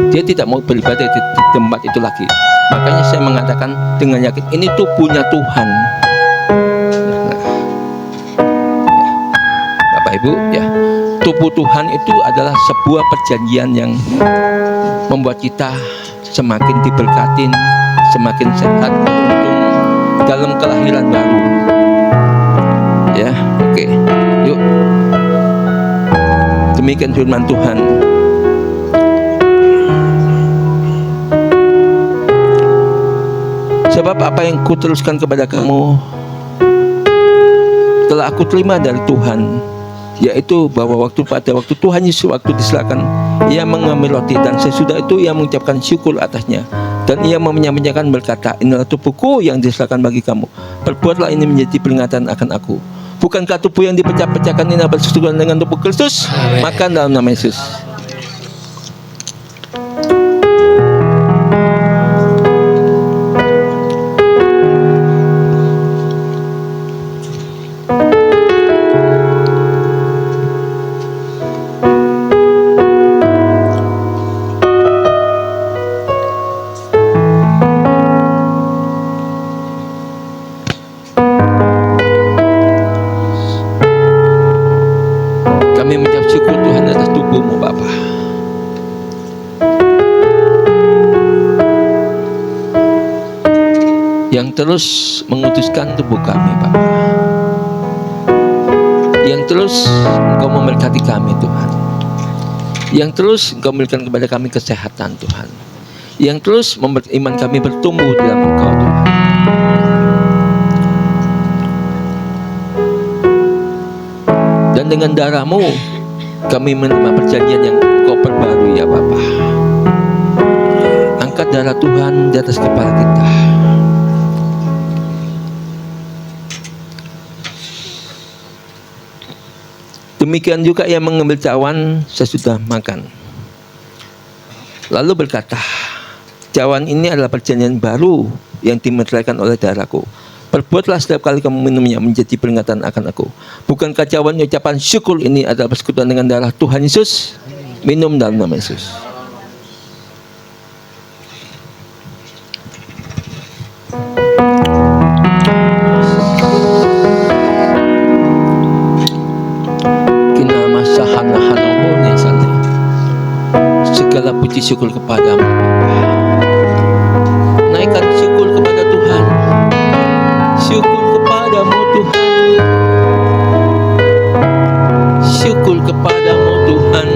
dia tidak mau beribadah di tempat itu lagi. Makanya saya mengatakan dengan yakin ini tubuhnya Tuhan. Nah, Bapak Ibu, ya, tubuh Tuhan itu adalah sebuah perjanjian yang membuat kita semakin diberkatin, semakin sehat, untung dalam kelahiran baru. Ya, oke, yuk. Demikian firman Tuhan. Sebab apa yang kuteruskan kepada kamu telah aku terima dari Tuhan, yaitu bahwa pada waktu Tuhan Yesus waktu diserahkan, ia mengambil roti dan sesudah itu ia mengucapkan syukur atasnya dan ia menyampaikan berkata, inilah tubuhku yang diserahkan bagi kamu, perbuatlah ini menjadi peringatan akan aku. Bukankah tubuh yang dipecah-pecahkan ini bersesuaian dengan tubuh Kristus? Makan dalam nama Yesus. Kami mengucap syukur Tuhan atas tubuh-Mu Bapa. Yang terus mengutuskan tubuh kami Bapa. Yang terus Engkau memberkati kami Tuhan. Yang terus Engkau memberikan kepada kami kesehatan Tuhan. Yang terus membuat iman kami bertumbuh dalam Engkau Tuhan. Dan dengan darah-Mu kami menerima perjanjian yang Kau perbarui ya Bapa. Angkat darah Tuhan di atas kepala kita. Demikian juga ia mengambil cawan sesudah makan, lalu berkata, cawan ini adalah perjanjian baru yang dimeteraikan oleh darahku. Perbuatlah setiap kali kamu minumnya menjadi peringatan akan aku. Bukankah cawan ucapan syukur ini adalah persekutuan dengan darah Tuhan Yesus? Minum dalam nama Yesus. Segala puji syukur kepadamu Bapa. Naikkan syukur kepada Tuhan. Syukur kepadamu Tuhan. Syukur kepadamu Tuhan. Syukur kepadamu Tuhan.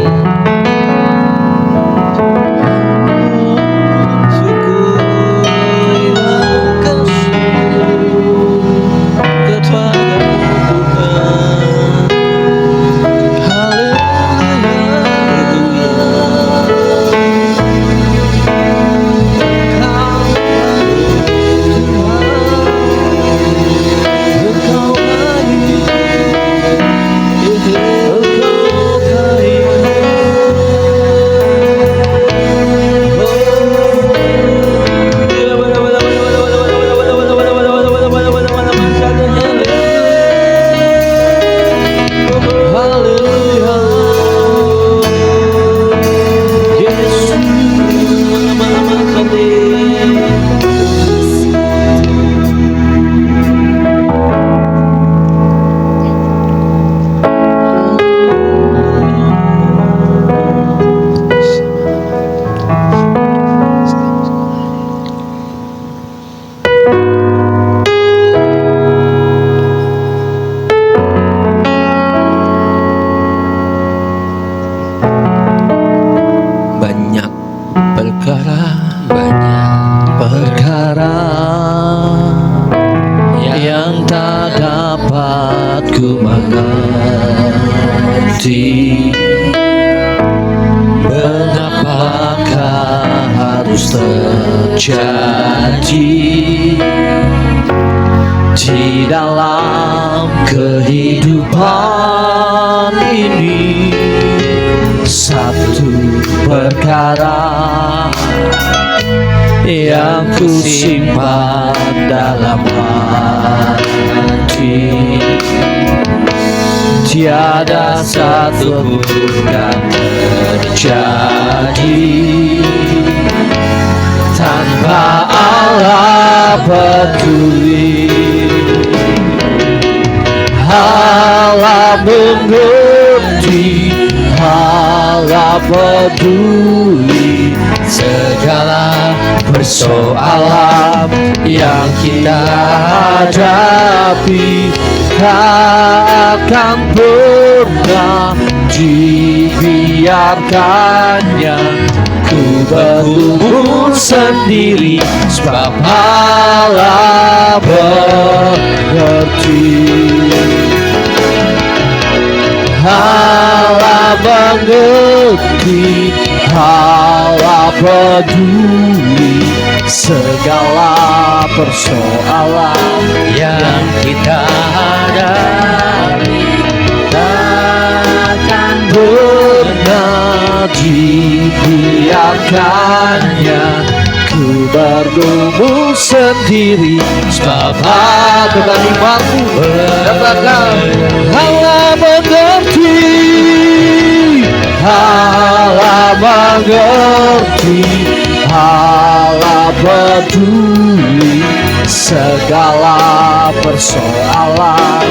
Perkara yang tak dapat ku mengerti. Mengapa terus terjadi di dalam kehidupan ini. Satu perkara yang ku simpan dalam hati, tiada satu pun yang terjadi tanpa Allah peduli. Allah mengerti, Allah peduli segala persoalan yang kita hadapi. Tak akan pernah dibiarkannya ku bertumbuh sendiri, sebab Allah mengerti. Allah mengerti, Allah peduli segala persoalan yang kita hadapi. Takkan pernah dibiarkannya ku bergumul sendiri, sebab Tuhan imanku katakan Allah mengerti, Allah mengerti, Allah peduli segala persoalan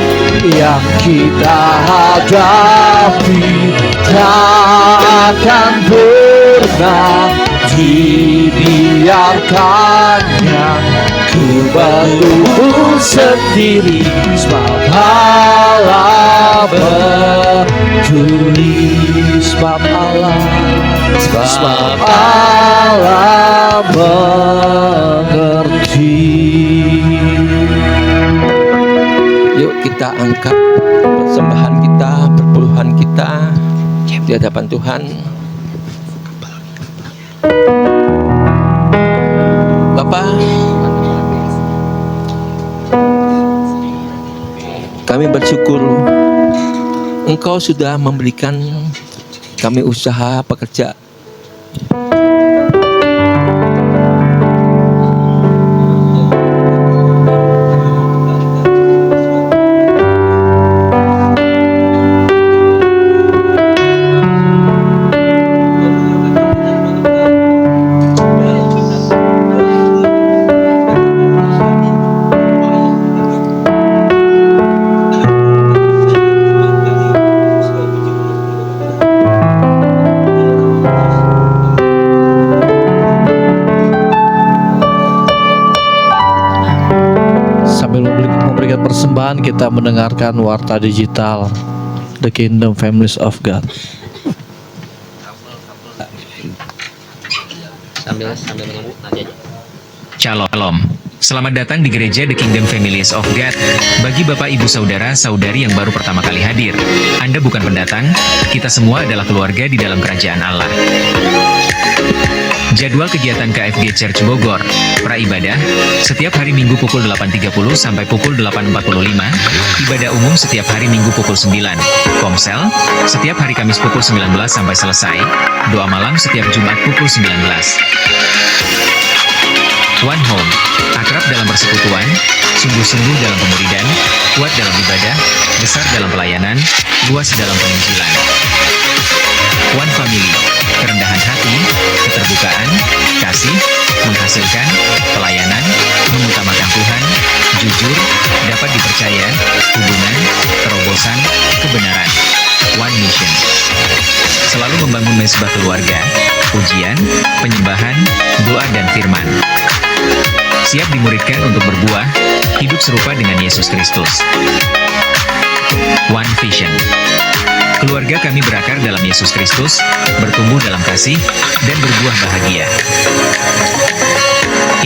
yang kita hadapi. Takkan pernah dibiarkannya ku bertumbuh sendiri, sebab Allah peduli, sebab Allah mengerti. Yuk kita angkat persembahan kita, perpuluhan kita di hadapan Tuhan. Bapa, kami bersyukur Engkau sudah memberikan kami usaha pekerja. Persembahan kita mendengarkan warta digital The Kingdom Families of God. Sambil menunggu nanti aja. Shalom. Selamat datang di gereja The Kingdom Families of God. Bagi Bapak Ibu Saudara-saudari yang baru pertama kali hadir, Anda bukan pendatang, kita semua adalah keluarga di dalam kerajaan Allah. Jadwal kegiatan KFG Church Bogor, praibadah, setiap hari Minggu pukul 8.30 sampai pukul 8.45, ibadah umum setiap hari Minggu pukul 9, komsel, setiap hari Kamis pukul 19 sampai selesai, doa malam setiap Jumat pukul 19. One Home, akrab dalam persekutuan, sungguh-sungguh dalam pemuridan, kuat dalam ibadah, besar dalam pelayanan, luas dalam penginjilan. One Family, kerendahan hati, keterbukaan, kasih, menghasilkan, pelayanan, mengutamakan Tuhan, jujur, dapat dipercaya, hubungan, terobosan, kebenaran. One Mission, selalu membangun mesbah keluarga, pujian, penyembahan, doa dan firman. Siap dimuridkan untuk berbuah, hidup serupa dengan Yesus Kristus. One Vision, keluarga kami berakar dalam Yesus Kristus, bertumbuh dalam kasih, dan berbuah bahagia.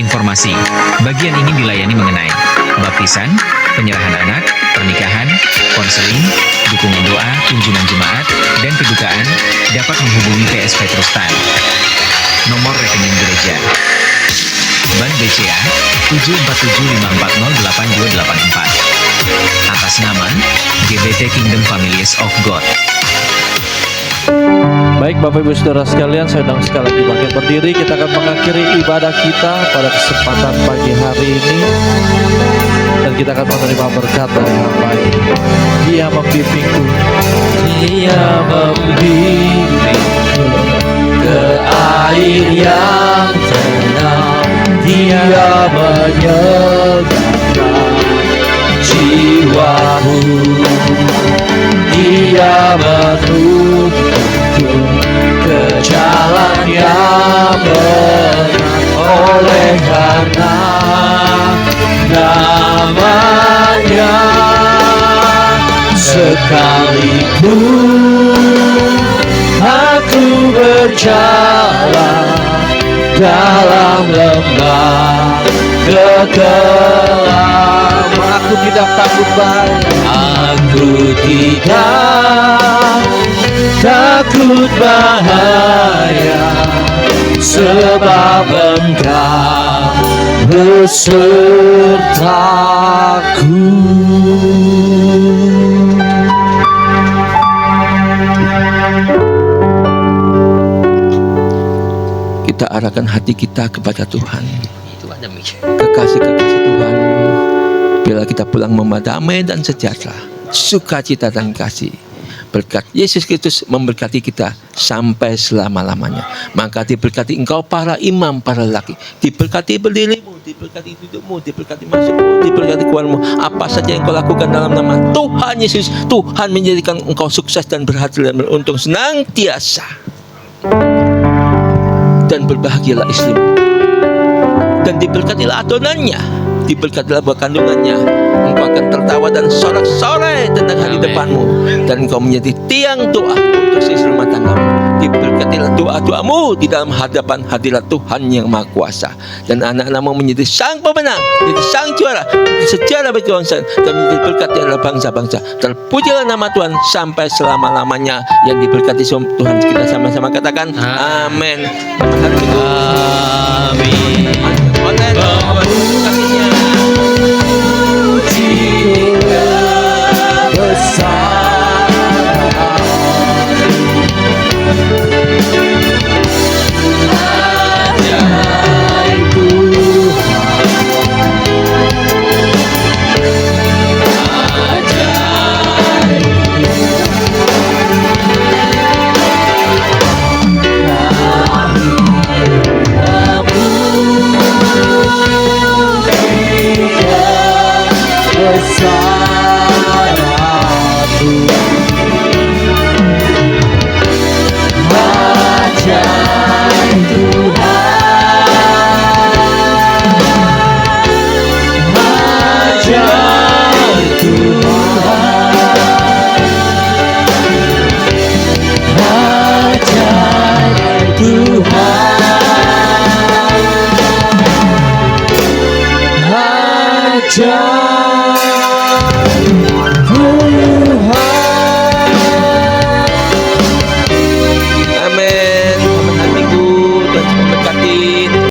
Informasi, bagian ini dilayani mengenai baptisan, penyerahan anak, pernikahan, konseling, dukungan doa, kunjungan jemaat, dan kedukaan, dapat menghubungi PS Petrus Tan. Nomor rekening gereja Bank BCA 747540824 atas nama GBT Kingdom Families of God. Baik Bapak Ibu Saudara sekalian, saya undang sekali lagi bangkit berdiri. Kita akan mengakhiri ibadah kita pada kesempatan pagi hari ini, dan kita akan menerima berkat dari hamba ini. Dia membimbingku, Dia membimbingku ke air yang tenang. Dia menyegarkan jiwamu. Dia menuntunku ke jalan yang benar. Oleh karena namanya, sekalipun aku berjalan dalam lembah kegelapan, aku tidak takut bahaya. aku tidak takut bahaya, sebab Engkau besertaku. Kita arahkan hati kita kepada Tuhan. Itu ada mikir. Kekasih-kekasih Tuhan, bila kita pulang memadamai dan sejahtera, sukacita dan kasih, berkat Yesus Kristus memberkati kita sampai selama-lamanya. Maka diberkati engkau para imam, para lelaki, diberkati berdirimu, diberkati dudukmu, diberkati masukmu, diberkati keluarmu. Apa saja yang kau lakukan dalam nama Tuhan Yesus, Tuhan menjadikan engkau sukses dan berhasil dan beruntung senantiasa. Dan berbahagialah istrimu, dan diberkatilah adonannya, diberkatilah buah kandungannya. Engkau akan tertawa dan sorak-sorai tentang hari depanmu, dan engkau menjadi tiang doa untuk seisi rumah tanggamu. Diberkatilah doa-doamu di dalam hadapan hadirat Tuhan yang Maha Kuasa, dan anak-anakmu menjadi sang pemenang, menjadi sang juara di sejarah berkebangsaan, dan menjadi berkati adalah bangsa-bangsa. Terpujilah nama Tuhan sampai selama-lamanya. Yang diberkati Tuhan, kita sama-sama katakan amin. Amin. Online, kasihnya.